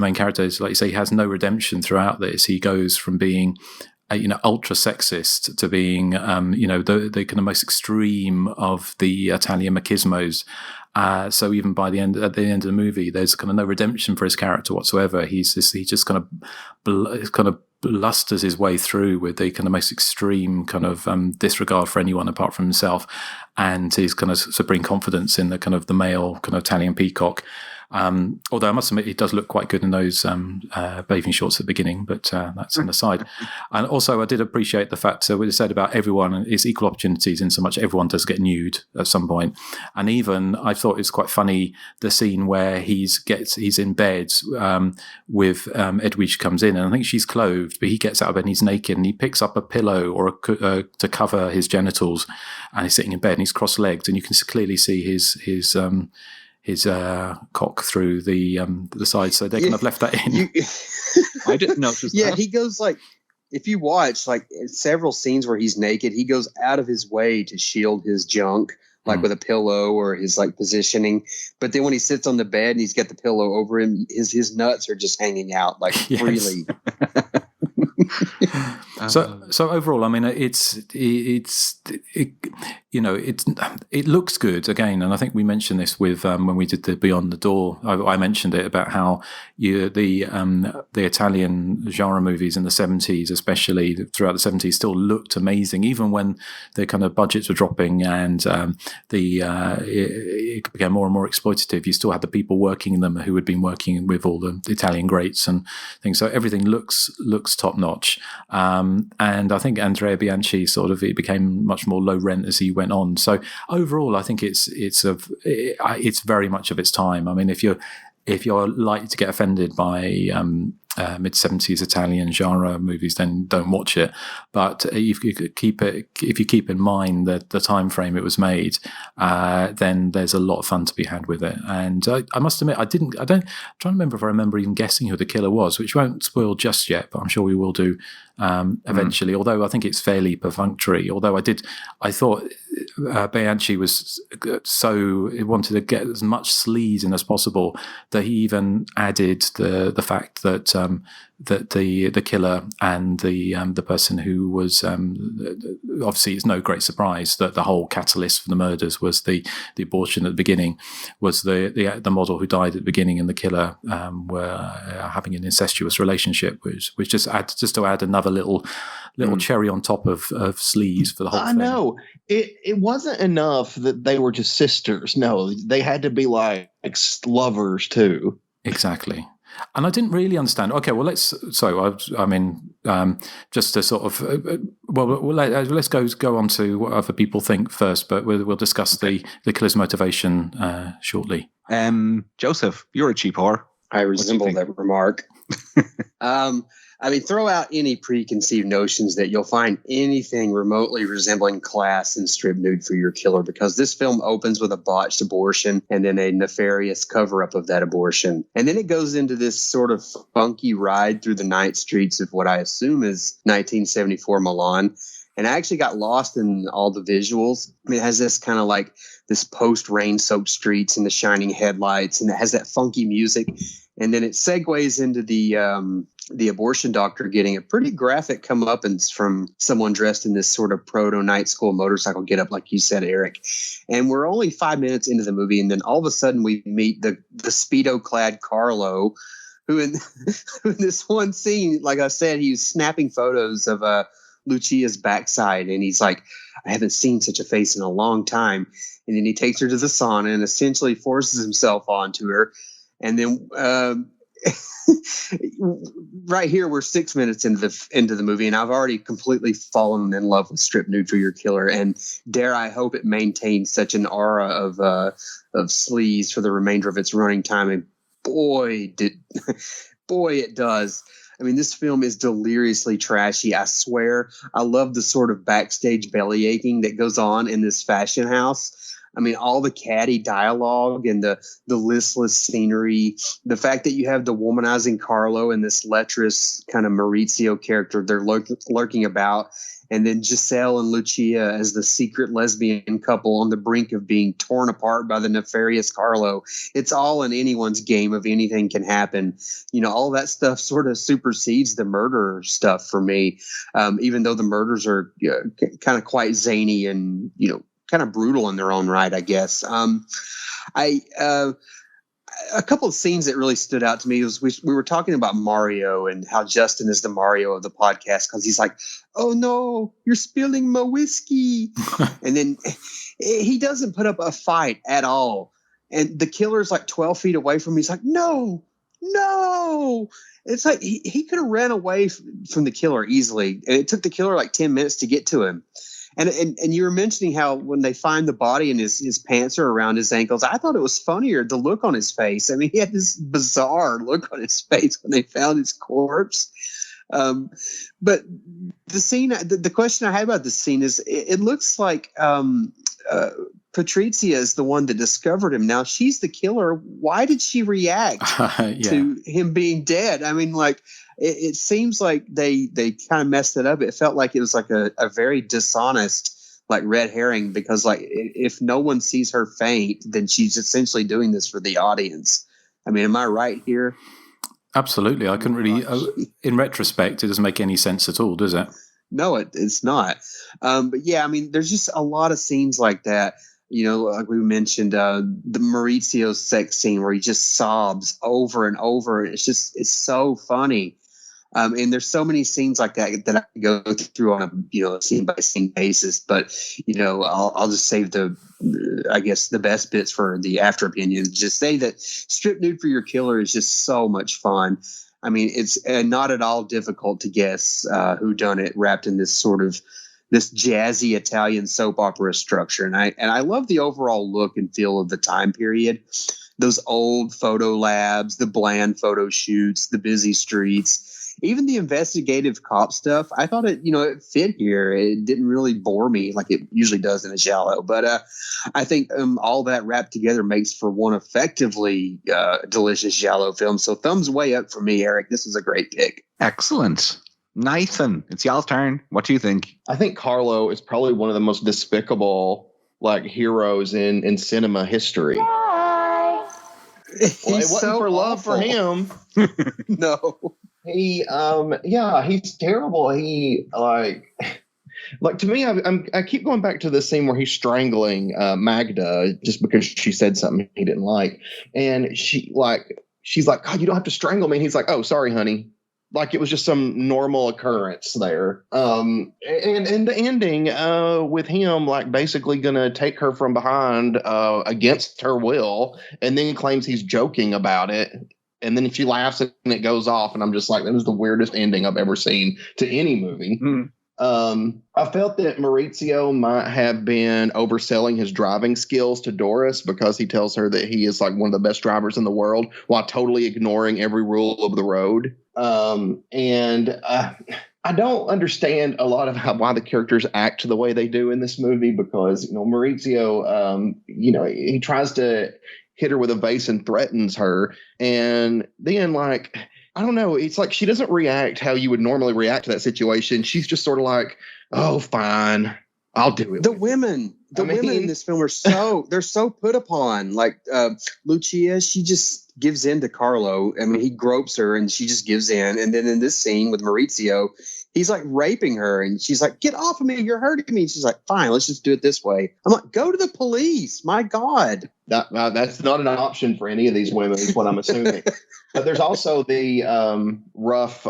main character is, like you say, he has no redemption throughout this. He goes from being ultra sexist to being the kind of most extreme of the Italian machismos. So even at the end of the movie, there's kind of no redemption for his character whatsoever. He just kind of blusters his way through with the kind of most extreme kind of disregard for anyone apart from himself, and his kind of supreme confidence in the kind of the male kind of Italian peacock. Although I must admit, he does look quite good in those bathing shorts at the beginning, but that's an aside. And also, I did appreciate the fact that we said about everyone is equal opportunities, in so much everyone does get nude at some point. And even I thought it's quite funny the scene where he's in bed with Edwidge comes in, and I think she's clothed, but he gets out of bed and he's naked, and he picks up a pillow or to cover his genitals, and he's sitting in bed and he's cross-legged, and you can clearly see his cock through the side, so they kind of left that in. I didn't notice that. He goes like, if you watch like several scenes where he's naked, he goes out of his way to shield his junk, like with a pillow or his like positioning. But then when he sits on the bed and he's got the pillow over him, his nuts are just hanging out like freely. So overall, I mean, it looks good again, and I think we mentioned this with when we did the Beyond the Door. I mentioned it about how the Italian genre movies in the 70s, especially throughout the 70s, still looked amazing, even when the kind of budgets were dropping and it became more and more exploitative. You still had the people working in them who had been working with all the Italian greats and things. So everything looks top notch. And I think Andrea Bianchi it became much more low rent as he went on. So overall, I think it's very much of its time. I mean, if you're likely to get offended by mid-70s Italian genre movies, then don't watch it. But if you keep in mind that the time frame it was made, then there's a lot of fun to be had with it. And I must admit, I'm trying to remember if I remember even guessing who the killer was, which won't spoil just yet, but I'm sure we will do eventually. Although I think it's fairly perfunctory. Although I thought Bianchi was he wanted to get as much sleaze in as possible that he even added the fact that the killer and the person who was obviously, it's no great surprise that the whole catalyst for the murders was the abortion at the beginning, was the model who died at the beginning, and the killer were having an incestuous relationship, which just to add another little cherry on top of sleaze for the whole thing. I know. It wasn't enough that they were just sisters. No, they had to be like lovers too. Exactly. And I didn't really understand. Okay, well, just to sort of, let's go on to what other people think first, but we'll discuss the killer's motivation shortly. Joseph, you're a cheap whore. I resemble that remark. Throw out any preconceived notions that you'll find anything remotely resembling class in Strip Nude for Your Killer, because this film opens with a botched abortion and then a nefarious cover-up of that abortion. And then it goes into this sort of funky ride through the night streets of what I assume is 1974 Milan. And I actually got lost in all the visuals. I mean, it has this kind of like this post-rain soaked streets and the shining headlights, and it has that funky music. And then it segues into the abortion doctor getting a pretty graphic comeuppance from someone dressed in this sort of proto night school motorcycle getup, like you said, Erik. And we're only 5 minutes into the movie, and then all of a sudden we meet the Speedo-clad Carlo, who in this one scene, like I said, he was snapping photos of Lucia's backside, and he's like, I haven't seen such a face in a long time. And then he takes her to the sauna and essentially forces himself onto her. And then right here, we're 6 minutes into the movie, and I've already completely fallen in love with Strip Nude for Your Killer. And dare I hope it maintains such an aura of sleaze for the remainder of its running time. And boy, it does. I mean, this film is deliriously trashy. I swear, I love the sort of backstage belly aching that goes on in this fashion house. I mean, all the catty dialogue and the listless scenery, the fact that you have the womanizing Carlo and this lecherous kind of Maurizio character they're lurking about, and then Giselle and Lucia as the secret lesbian couple on the brink of being torn apart by the nefarious Carlo. It's all in anyone's game of anything can happen. You know, all that stuff sort of supersedes the murder stuff for me, even though the murders are kind of quite zany and, kind of brutal in their own right, I guess. A couple of scenes that really stood out to me was we were talking about Mario and how Justin is the Mario of the podcast, because he's like, oh no, you're spilling my whiskey. And then he doesn't put up a fight at all. And the killer's like 12 feet away from me. He's like, no. It's like he could have ran away from the killer easily. And it took the killer like 10 minutes to get to him. And you were mentioning how when they find the body and his pants are around his ankles, I thought it was funnier, the look on his face. I mean, he had this bizarre look on his face when they found his corpse. But the scene, the question I had about this scene is, it looks like Patrizia is the one that discovered him. Now she's the killer. Why did she react to him being dead? I mean, like, it seems like they kind of messed it up. It felt like it was like a very dishonest, like, red herring, because like if no one sees her faint, then she's essentially doing this for the audience. I mean, am I right here? Absolutely. I couldn't really, in retrospect, it doesn't make any sense at all, does it? No, it's not. But yeah, I mean, there's just a lot of scenes like that. Like we mentioned, the Maurizio sex scene where he just sobs over and over. It's so funny. And there's so many scenes like that I can go through on a scene by scene basis. But I'll just save the best bits for the after opinions. Just say that Strip Nude for Your Killer is just so much fun. I mean, it's not at all difficult to guess who done it, wrapped in this sort of this jazzy Italian soap opera structure. And I love the overall look and feel of the time period. Those old photo labs, the bland photo shoots, the busy streets, even the investigative cop stuff. I thought it fit here. It didn't really bore me like it usually does in a giallo. But I think all that wrapped together makes for one effectively delicious giallo film. So thumbs way up for me, Erik. This was a great pick. Excellent. Nathan, it's y'all's turn. What do you think? I think Carlo is probably one of the most despicable heroes in cinema history. Well, it wasn't so for love awful. for him. No. He's terrible. He like to me, I keep going back to this scene where he's strangling Magda just because she said something he didn't like, and she's like, God, you don't have to strangle me. And he's like, oh, sorry, honey. Like it was just some normal occurrence there. And the ending with him like basically gonna take her from behind against her will, and then claims he's joking about it. And then she laughs and it goes off, and I'm just like, that is the weirdest ending I've ever seen to any movie. I felt that Maurizio might have been overselling his driving skills to Doris because he tells her that he is like one of the best drivers in the world while totally ignoring every rule of the road. And I don't understand a lot of why the characters act the way they do in this movie because, Maurizio, he tries to hit her with a vase and threatens her. And then I don't know. It's like she doesn't react how you would normally react to that situation. She's just sort of like, oh, fine, I'll do it. The women in this film are they're so put upon. Like Lucia, she just gives in to Carlo. I mean, he gropes her and she just gives in. And then in this scene with Maurizio, he's like raping her and she's like, get off of me, you're hurting me. And she's like, fine, let's just do it this way. I'm like, go to the police. My God. That's not an option for any of these women is what I'm assuming. But there's also the rough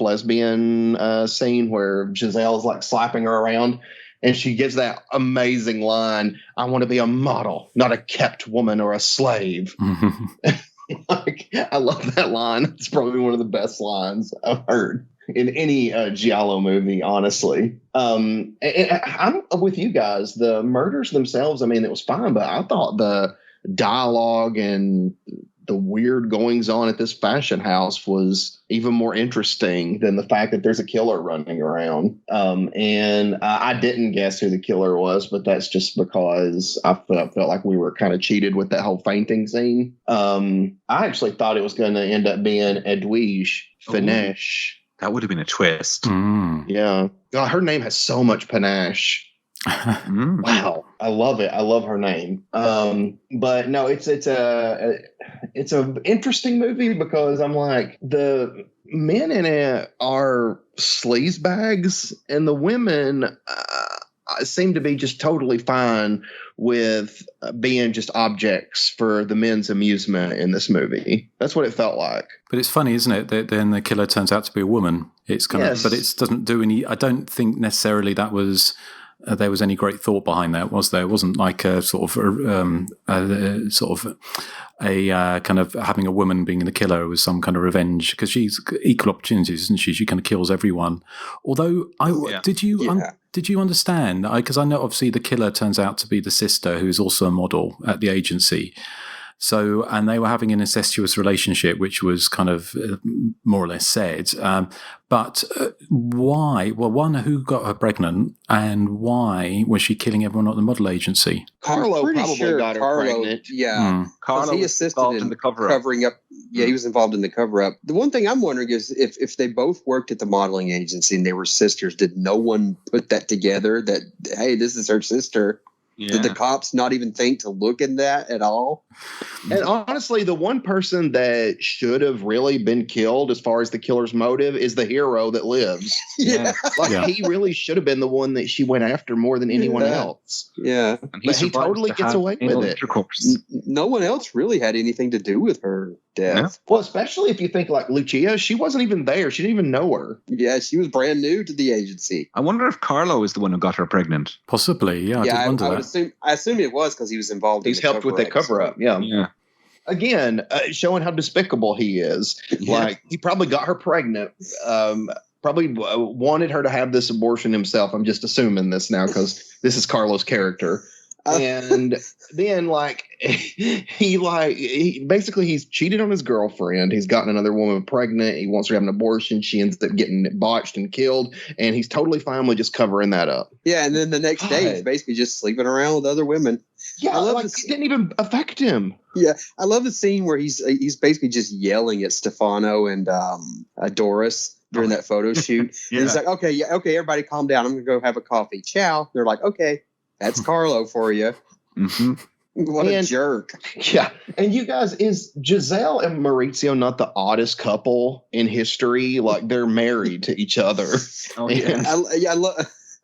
lesbian scene where Giselle's like slapping her around and she gives that amazing line, I want to be a model, not a kept woman or a slave. I love that line. It's probably one of the best lines I've heard in any Giallo movie, honestly. I'm with you guys. The murders themselves, I mean, it was fine, but I thought the dialogue and the weird goings on at this fashion house was even more interesting than the fact that there's a killer running around. And I didn't guess who the killer was, but that's just because I felt like we were kind of cheated with that whole fainting scene. I actually thought it was going to end up being Edwige Finesse. That would have been a twist. Yeah. God, her name has so much panache. Wow, I love it. I love her name. But no, it's a interesting movie because I'm like, the men in it are sleazebags and the women seem to be just totally fine with being just objects for the men's amusement in this movie. That's what it felt like. But it's funny, isn't it, that then the killer turns out to be a woman. It's kind of, but it doesn't do any. I don't think necessarily that was. There was any great thought behind that, was there? It wasn't like a sort of kind of having a woman being the killer was some kind of revenge because she's equal opportunities, isn't she? She kind of kills everyone. Although, did you understand? Because I know obviously the killer turns out to be the sister who's also a model at the agency. So, and they were having an incestuous relationship, which was kind of more or less said. But why? Well, one, who got her pregnant, and why was she killing everyone at the model agency? Carlo probably got her pregnant. Yeah, Carlo he was assisted involved in the covering up. Yeah, he was involved in the cover-up. The one thing I'm wondering is if they both worked at the modeling agency and they were sisters, did no one put that together that, hey, this is her sister? Yeah. Did the cops not even think to look at that at all? And honestly, the one person that should have really been killed as far as the killer's motive is the hero that lives. Yeah. He really should have been the one that she went after more than anyone else. Yeah. And he totally gets away with it. No one else really had anything to do with her death. Yeah. Well, especially if you think like Lucia, she wasn't even there. She didn't even know her. Yeah, she was brand new to the agency. I wonder if Carlo is the one who got her pregnant. Possibly, yeah. I wonder that. I assume it was because he was involved. He's helped with the cover-up. Yeah. Again, showing how despicable he is. Yeah. Like he probably got her pregnant. Probably wanted her to have this abortion himself. I'm just assuming this now because this is Carlo's character. And then he's cheated on his girlfriend. He's gotten another woman pregnant. He wants her to have an abortion. She ends up getting botched and killed. And he's totally fine with just covering that up. Yeah. And then the next day he's basically just sleeping around with other women. Yeah. It didn't even affect him. Yeah. I love the scene where he's basically just yelling at Stefano and Doris during that photo shoot. And he's like, okay, everybody calm down. I'm going to go have a coffee. Ciao. They're like, okay. That's Carlo for you. Mm-hmm. What a jerk. Yeah. And you guys, is Giselle and Maurizio not the oddest couple in history? Like, they're married to each other. Oh, yeah.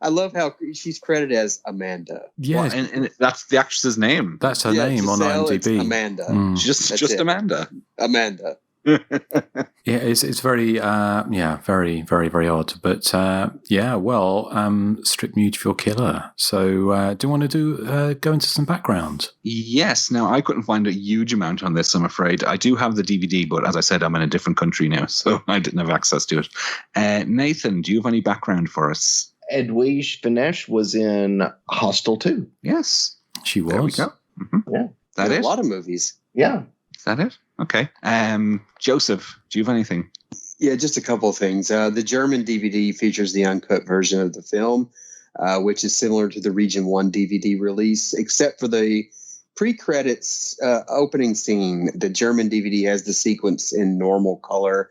I love how she's credited as Amanda. Yeah, well, and that's the actress's name. That's her name on Giselle, IMDb. it's Amanda. She's just Amanda. Amanda. Yeah, it's very very, very, very odd. But strip nude for your killer. So do you want to go into some background? Yes. Now, I couldn't find a huge amount on this, I'm afraid. I do have the DVD, but as I said, I'm in a different country now, so I didn't have access to it. Nathan, do you have any background for us? Edwige Finesse was in Hostel 2. Yes. She was. There we go. Mm-hmm. Yeah. That a it? lot of movies. Yeah. Is that it? Okay. Joseph, do you have anything? Yeah, just a couple of things. The German DVD features the uncut version of the film, which is similar to the Region 1 DVD release, except for the pre-credits opening scene. The German DVD has the sequence in normal color,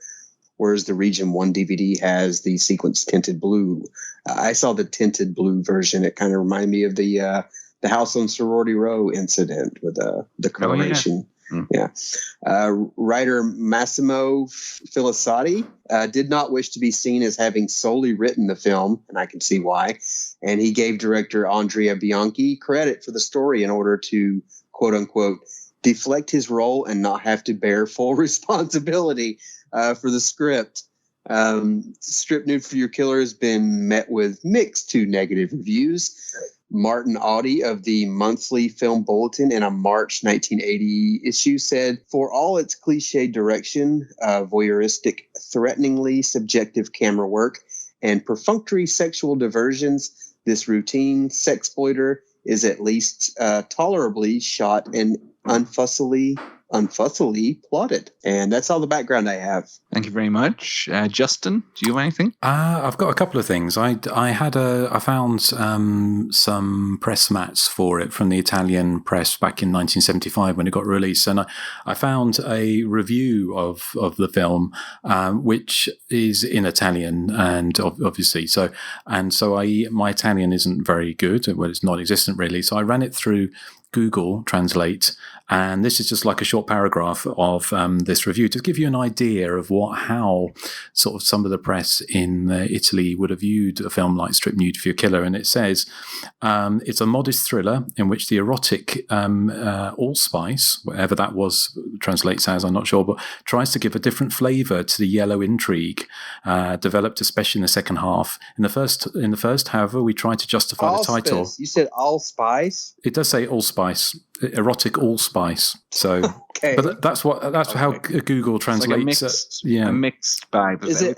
whereas the Region 1 DVD has the sequence tinted blue. I saw the tinted blue version. It kind of reminded me of the House on Sorority Row incident with the coloration. Oh, yeah. Writer Massimo Filosati did not wish to be seen as having solely written the film, and I can see why. And he gave director Andrea Bianchi credit for the story in order to, quote unquote, deflect his role and not have to bear full responsibility for the script. Strip Nude for Your Killer has been met with mixed to negative reviews. Martin Audi of the Monthly Film Bulletin in a March 1980 issue said, for all its cliche direction, voyeuristic, threateningly subjective camera work, and perfunctory sexual diversions, this routine sexploiter is at least tolerably shot and unfussily plotted. And that's all the background I have. Thank you very much. Justin, do you have anything? I've got a couple of things. I found some press mats for it from the Italian press back in 1975 when it got released, and I found a review of the film, which is in Italian, and obviously my Italian isn't very good. Well, it's non-existent really. So I ran it through Google Translate, and this is just like a short paragraph of this review to give you an idea of how sort of some of the press in Italy would have viewed a film like Strip Nude for Your Killer. And it says it's a modest thriller in which the erotic allspice, whatever that was, translates as, I'm not sure, but tries to give a different flavour to the yellow intrigue developed especially in the second half. In the first, however, we try to justify the title. You said allspice? It does say allspice. Erotic allspice. So, okay. But that's how Google translates it. A mixed bag. Is it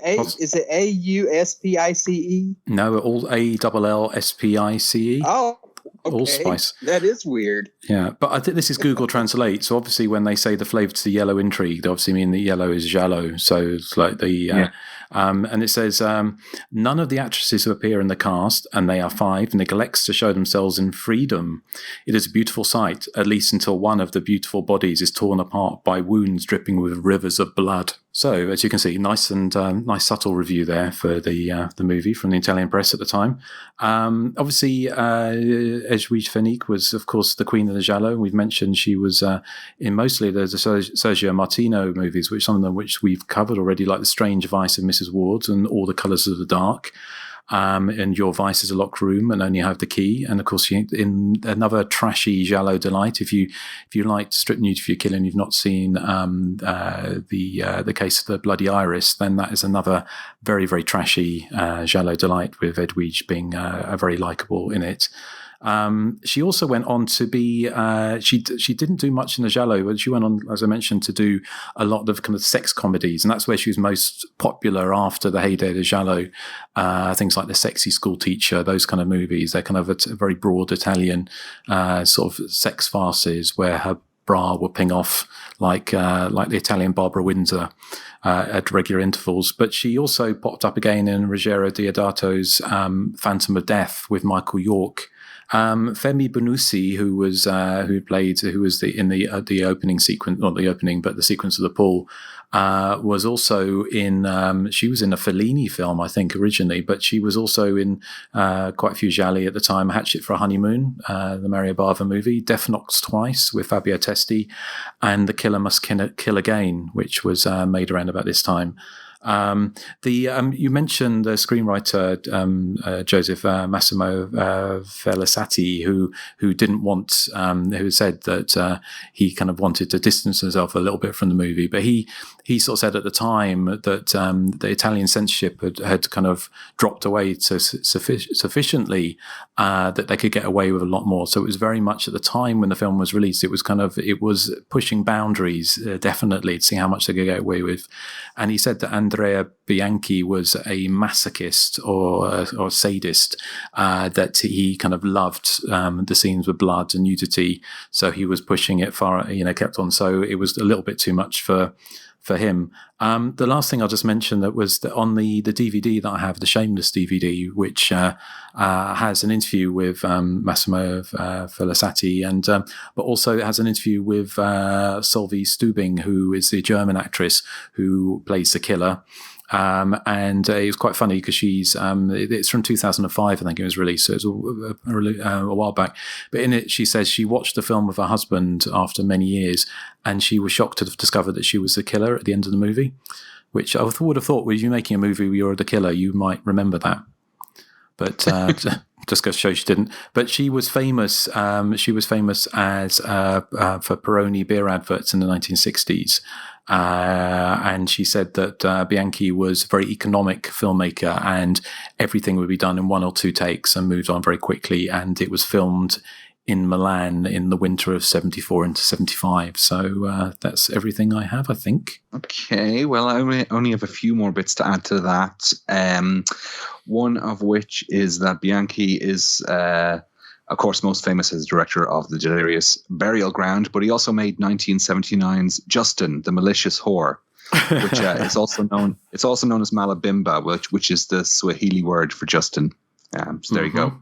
AUSPICE? No, all ALLSPICE. Oh, okay. Allspice. That is weird. Yeah, but I think this is Google Translate. So obviously, when they say the flavour to the yellow intrigue, they obviously mean the yellow is giallo. So it's like the. And it says, none of the actresses who appear in the cast, and they are 5, neglects to show themselves in freedom. It is a beautiful sight, at least until one of the beautiful bodies is torn apart by wounds dripping with rivers of blood. So, as you can see, nice subtle review there for the movie from the Italian press at the time. Obviously, Edwige Fenech was, of course, the queen of the giallo. We've mentioned she was in mostly the Sergio Martino movies, some of them which we've covered already, like The Strange Vice of Mrs. Ward's and All the Colours of the Dark. And Your Vice is a Locked Room and Only Have the Key. And of course, in another trashy giallo delight, if you liked Strip Nude for Your Killer and you've not seen the Case of the Bloody Iris, then that is another very, very trashy giallo delight with Edwige being very likeable in it. She also went on to be, she didn't do much in the giallo, but she went on, as I mentioned, to do a lot of kind of sex comedies. And that's where she was most popular after the heyday of the giallo. Things like The Sexy School Teacher, those kind of movies. They're kind of a very broad Italian sort of sex farces where her bra will ping off like the Italian Barbara Windsor at regular intervals. But she also popped up again in Ruggero Deodato's Phantom of Death with Michael York. Femi Bonucci, who was in the opening sequence, not the opening, but the sequence of the pool, was also in. She was in a Fellini film, I think, originally, but she was also in quite a few gialli at the time. Hatchet for a Honeymoon, the Mario Bava movie, Death Knocks Twice with Fabio Testi, and The Killer Must Kill Again, which was made around about this time. You mentioned the screenwriter Joseph Massimo Felicati, who didn't want, who said that he kind of wanted to distance himself a little bit from the movie, but he sort of said at the time that the Italian censorship had kind of dropped away to sufficiently that they could get away with a lot more. So it was very much at the time when the film was released, it was pushing boundaries definitely to see how much they could get away with. And he said that Andrea Bianchi was a masochist or sadist, that he kind of loved the scenes with blood and nudity, so he was pushing it far, kept on. So it was a little bit too much for him. The last thing I'll just mention that was that on the DVD that I have, the Shameless DVD, which has an interview with Massimo Felicati, and but also it has an interview with Solveig Stubing, who is the German actress who plays the killer. And it was quite funny because it's from 2005, I think it was released, so it was a while back. But in it, she says she watched the film with her husband after many years, and she was shocked to have discovered that she was the killer at the end of the movie, which I would have thought, were you making a movie where you're the killer, you might remember that. But just goes to show she didn't. But she was famous. She was famous as for Peroni beer adverts in the 1960s. And she said that Bianchi was a very economic filmmaker, and everything would be done in 1 or 2 takes and moved on very quickly. And it was filmed in Milan in the winter of 74 into 75. So that's everything I have, I think. Okay, well, I only have a few more bits to add to that. One of which is that Bianchi is, of course, most famous as director of The Delirious Burial Ground, but he also made 1979's Justin, the Malicious Whore, which is also known. It's also known as Malabimba, which is the Swahili word for Justin. So there you go.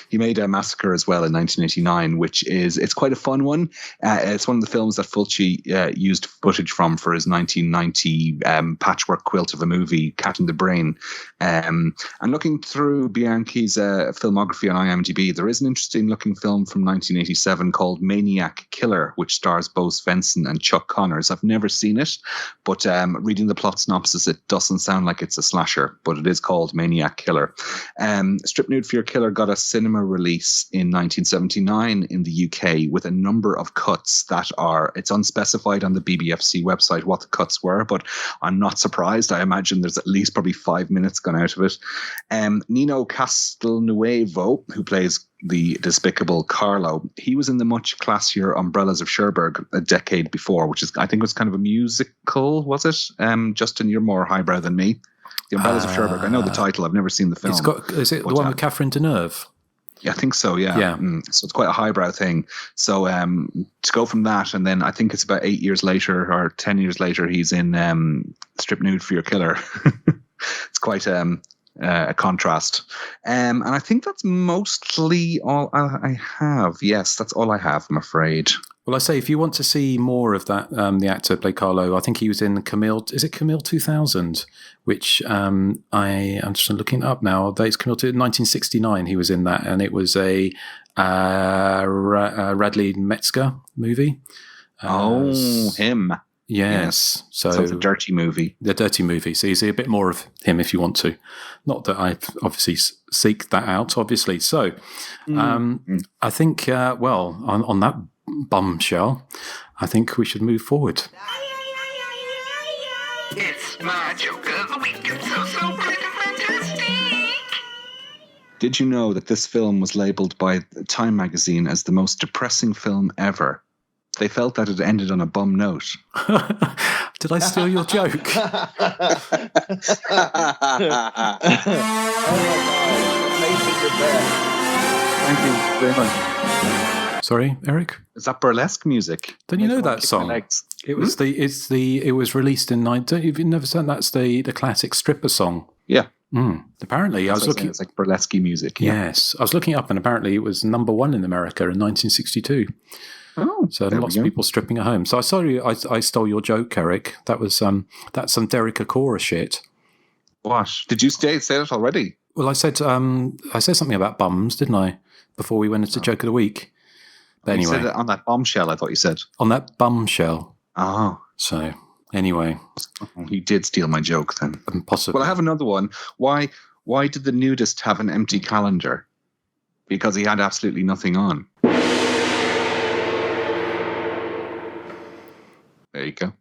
He made a Massacre as well in 1989, it's quite a fun one. It's one of the films that Fulci used footage from for his 1990 patchwork quilt of a movie, Cat in the Brain. And looking through Bianchi's filmography on IMDb, there is an interesting looking film from 1987 called Maniac Killer, which stars Bo Svensson and Chuck Connors. I've never seen it, but reading the plot synopsis, it doesn't sound like it's a slasher, but it is called Maniac Killer. Strip Nude for Your Killer got a cinema release in 1979 in the UK with a number of cuts that it's unspecified on the BBFC website what the cuts were, but I'm not surprised. I imagine there's at least probably 5 minutes gone out of it. Nino Castelnuovo, who plays the despicable Carlo, he was in the much classier Umbrellas of Cherbourg a decade before, which I think was kind of a musical, was it? Justin, you're more highbrow than me. The Umbrellas of Cherbourg. I know the title. I've never seen the film. Is it the one with Catherine Deneuve? Yeah, I think so, yeah. So it's quite a highbrow thing. So to go from that, and then I think it's about 8 years later or 10 years later, he's in Strip Nude for Your Killer. It's quite a contrast. And I think that's mostly all I have. Yes, that's all I have, I'm afraid. Well, I say, if you want to see more of that, the actor played Carlo. I think he was in Camille. Is it Camille 2000? Which I'm just looking up now. It's Camille 1969. He was in that, and it was a Radley Metzger movie. Him. Yes. So it's a dirty movie. The dirty movie. So you see a bit more of him if you want to. Not that I obviously seek that out, obviously. So I think, on that bombshell, I think we should move forward. It's my joke of the week. It's so bright and fantastic. Did you know that this film was labelled by Time magazine as the most depressing film ever? They felt that it ended on a bum note. Did I steal your joke? Thank you very much. Sorry, Erik? Is that burlesque music? Don't you know that song? It was it was released in you've never said that's the classic stripper song. Yeah. Apparently, I was looking. It's like burlesque music. Yeah. Yes, I was looking up, and apparently it was #1 in America in 1962. Oh, so lots of people stripping at home. So I sorry, I stole your joke, Erik. That was that's some Derek Acora shit. What did you say it already? Well, I said something about bums, didn't I? Before we went into joke of the week. But anyway, you said it on that bombshell. I thought you said on that bumshell. Oh, so anyway, he did steal my joke then. Possibly. Well, I have another one. Why did the nudist have an empty calendar? Because he had absolutely nothing on. There you go.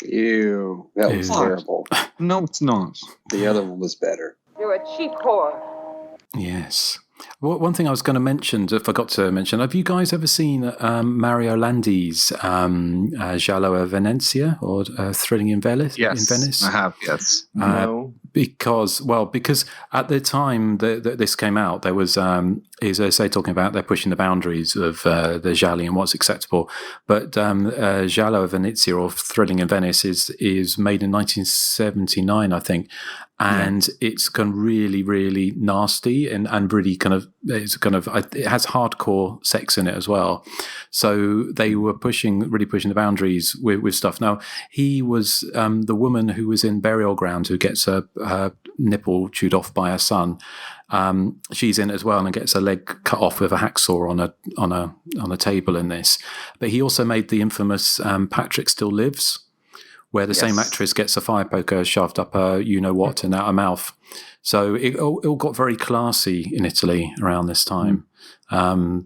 Ew, that was terrible. No, it's not. The other one was better. You're a cheap whore. Yes. Well, one thing I was going to mention, I forgot to mention, have you guys ever seen Mario Landi's Giallo a Venezia or Thrilling in Venice? Yes, in Venice? I have, yes. No. Because at the time that this came out, there was, as I say, talking about they're pushing the boundaries of the gialli and what's acceptable. But Giallo a Venezia or Thrilling in Venice is made in 1979, I think. And it's kind of really, really nasty and really it has hardcore sex in it as well. So they were really pushing the boundaries with stuff. Now, he was the woman who was in Burial Ground who gets her nipple chewed off by her son. She's in it as well and gets her leg cut off with a hacksaw on a table in this. But he also made the infamous Patrick Still Lives, where the same actress gets a fire poker shoved up her you-know-what and out her mouth. So it all got very classy in Italy around this time. Giallo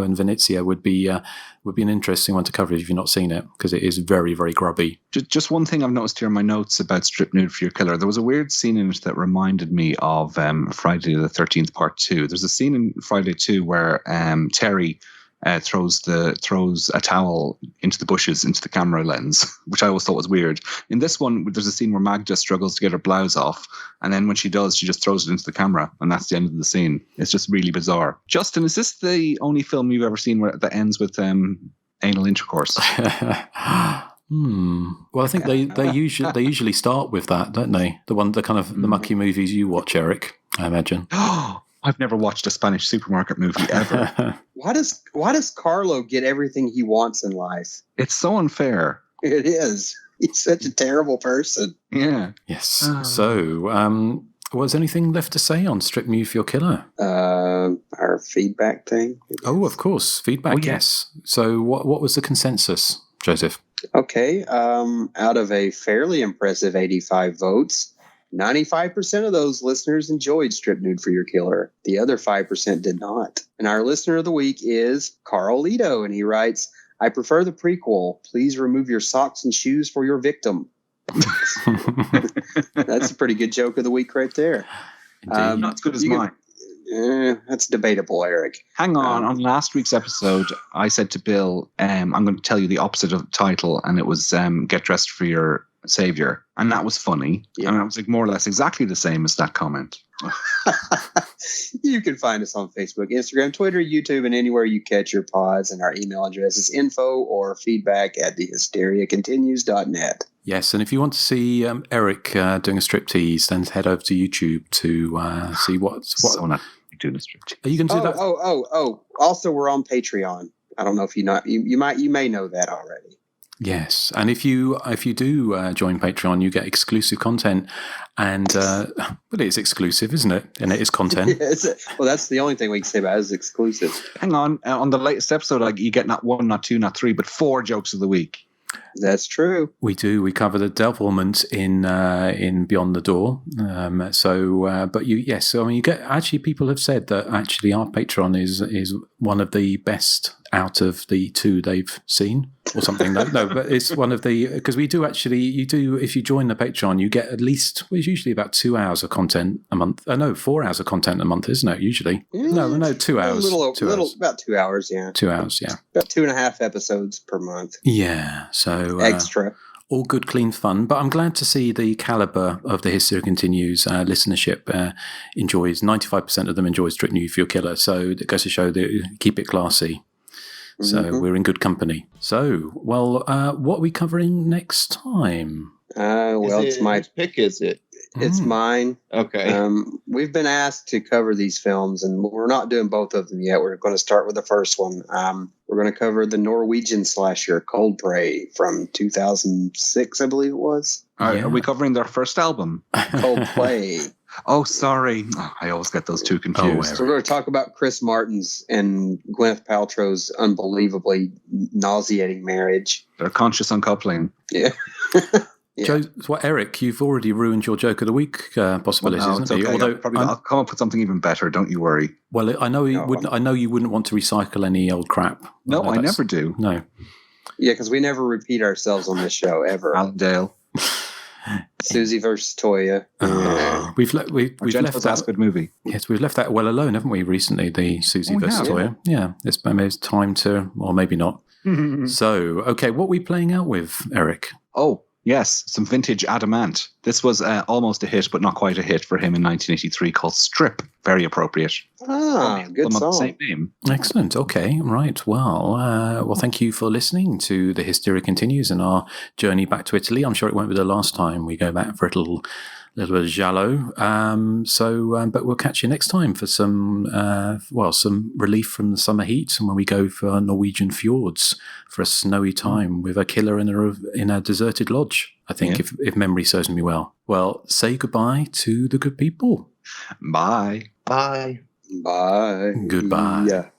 in Venezia would be an interesting one to cover if you've not seen it, because it is very, very grubby. Just one thing I've noticed here in my notes about Strip Nude for Your Killer. There was a weird scene in it that reminded me of Friday the 13th Part 2. There's a scene in Friday 2 where Terry throws a towel into the bushes, into the camera lens, which I always thought was weird. In this one, there's a scene where Magda struggles to get her blouse off, and then when she does, she just throws it into the camera, and that's the end of the scene. It's just really bizarre. Justin, is this the only film you've ever seen that ends with anal intercourse? Well, I think they usually start with that, don't they? The mucky movies you watch, Erik, I imagine. I've never watched a Spanish supermarket movie ever. Why does Carlo get everything he wants in life? It's so unfair. It is. He's such a terrible person. Yeah. Yes. So, was anything left to say on Strip Nude for Your Killer? Our feedback thing. Oh, of course. Feedback, yes. So what was the consensus, Joseph? Okay. Out of a fairly impressive 85 votes, 95% of those listeners enjoyed Strip Nude for Your Killer. The other 5% did not. And our listener of the week is Carl Lito, and he writes, I prefer the prequel. Please remove your socks and shoes for your victim. That's a pretty good joke of the week right there. Not as good as mine. That's debatable, Erik. Hang on last week's episode, I said to Bill, I'm going to tell you the opposite of the title, and it was Get Dressed for Your Savior, and that was funny. And it was like more or less exactly the same as that comment. You can find us on Facebook, Instagram, Twitter, YouTube, and anywhere you catch your pods. And our email address is info or feedback at thehysteriacontinues.net. Yes, and if you want to see Erik doing a striptease, then head over to YouTube to see what's what. So not doing a striptease. Are you going to do that? Oh! Also, we're on Patreon. I don't know if you may know that already. Yes, and if you do join Patreon, you get exclusive content, and it is exclusive, isn't it? And it is content. Well, that's the only thing we can say about it is exclusive. Hang on the latest episode, you get not 1, not 2, not 3, but 4 jokes of the week. That's true. We do. We cover the devilment in Beyond the Door. You get actually. People have said that actually our Patreon is one of the best out of the 2 they've seen, or something. No, but it's one of the, because we do actually. You do, if you join the Patreon, you get at least, it's usually about 2 hours of content a month. 4 hours of content a month, isn't it? Usually, no, 2 hours. About 2 hours, yeah. 2 hours, yeah. About 2.5 episodes per month. Yeah, so extra. All good, clean fun. But I'm glad to see the caliber of the Hysteria Continues listenership enjoys. 95% of them enjoy Strip Nude for Your Killer. So it goes to show that keep it classy. So we're in good company. So, what are we covering next time? It's my pick, is it? It's mine. Okay. We've been asked to cover these films, and we're not doing both of them yet. We're going to start with the first one. We're going to cover the Norwegian slasher Cold Prey from 2006, I believe it was. Are we covering their first album? Cold Play. Oh, sorry. Oh, I always get those two confused. So we're going to talk about Chris Martin's and Gwyneth Paltrow's unbelievably nauseating marriage. Their conscious uncoupling. Yeah. Joe, Eric, you've already ruined your joke of the week possibilities, Well, no, isn't it? okay. Although I'll come up with something even better. Don't you worry. Well, I know you wouldn't. I know you wouldn't want to recycle any old crap. No, I never do. No. Yeah, because we never repeat ourselves on this show ever. Allendale. Susie versus Toya. We've left that good movie. Yes, we've left that well alone, haven't we? Recently, the Susie versus Toya. Yeah, it's time to, or maybe not. So, okay, what are we playing out with, Eric? Oh, yes, some vintage Adamant. This was almost a hit, but not quite a hit for him in 1983, called Strip. Very appropriate. Good song. Same name. Excellent. Okay, right. Well, thank you for listening to The Hysteria Continues and our journey back to Italy. I'm sure it won't be the last time we go back for a little bit of giallo. But we'll catch you next time for some relief from the summer heat, and when we go for Norwegian fjords for a snowy time with a killer in a deserted lodge, I think, if memory serves me well. Well, say goodbye to the good people. Bye. Bye. Bye. Goodbye. Yeah.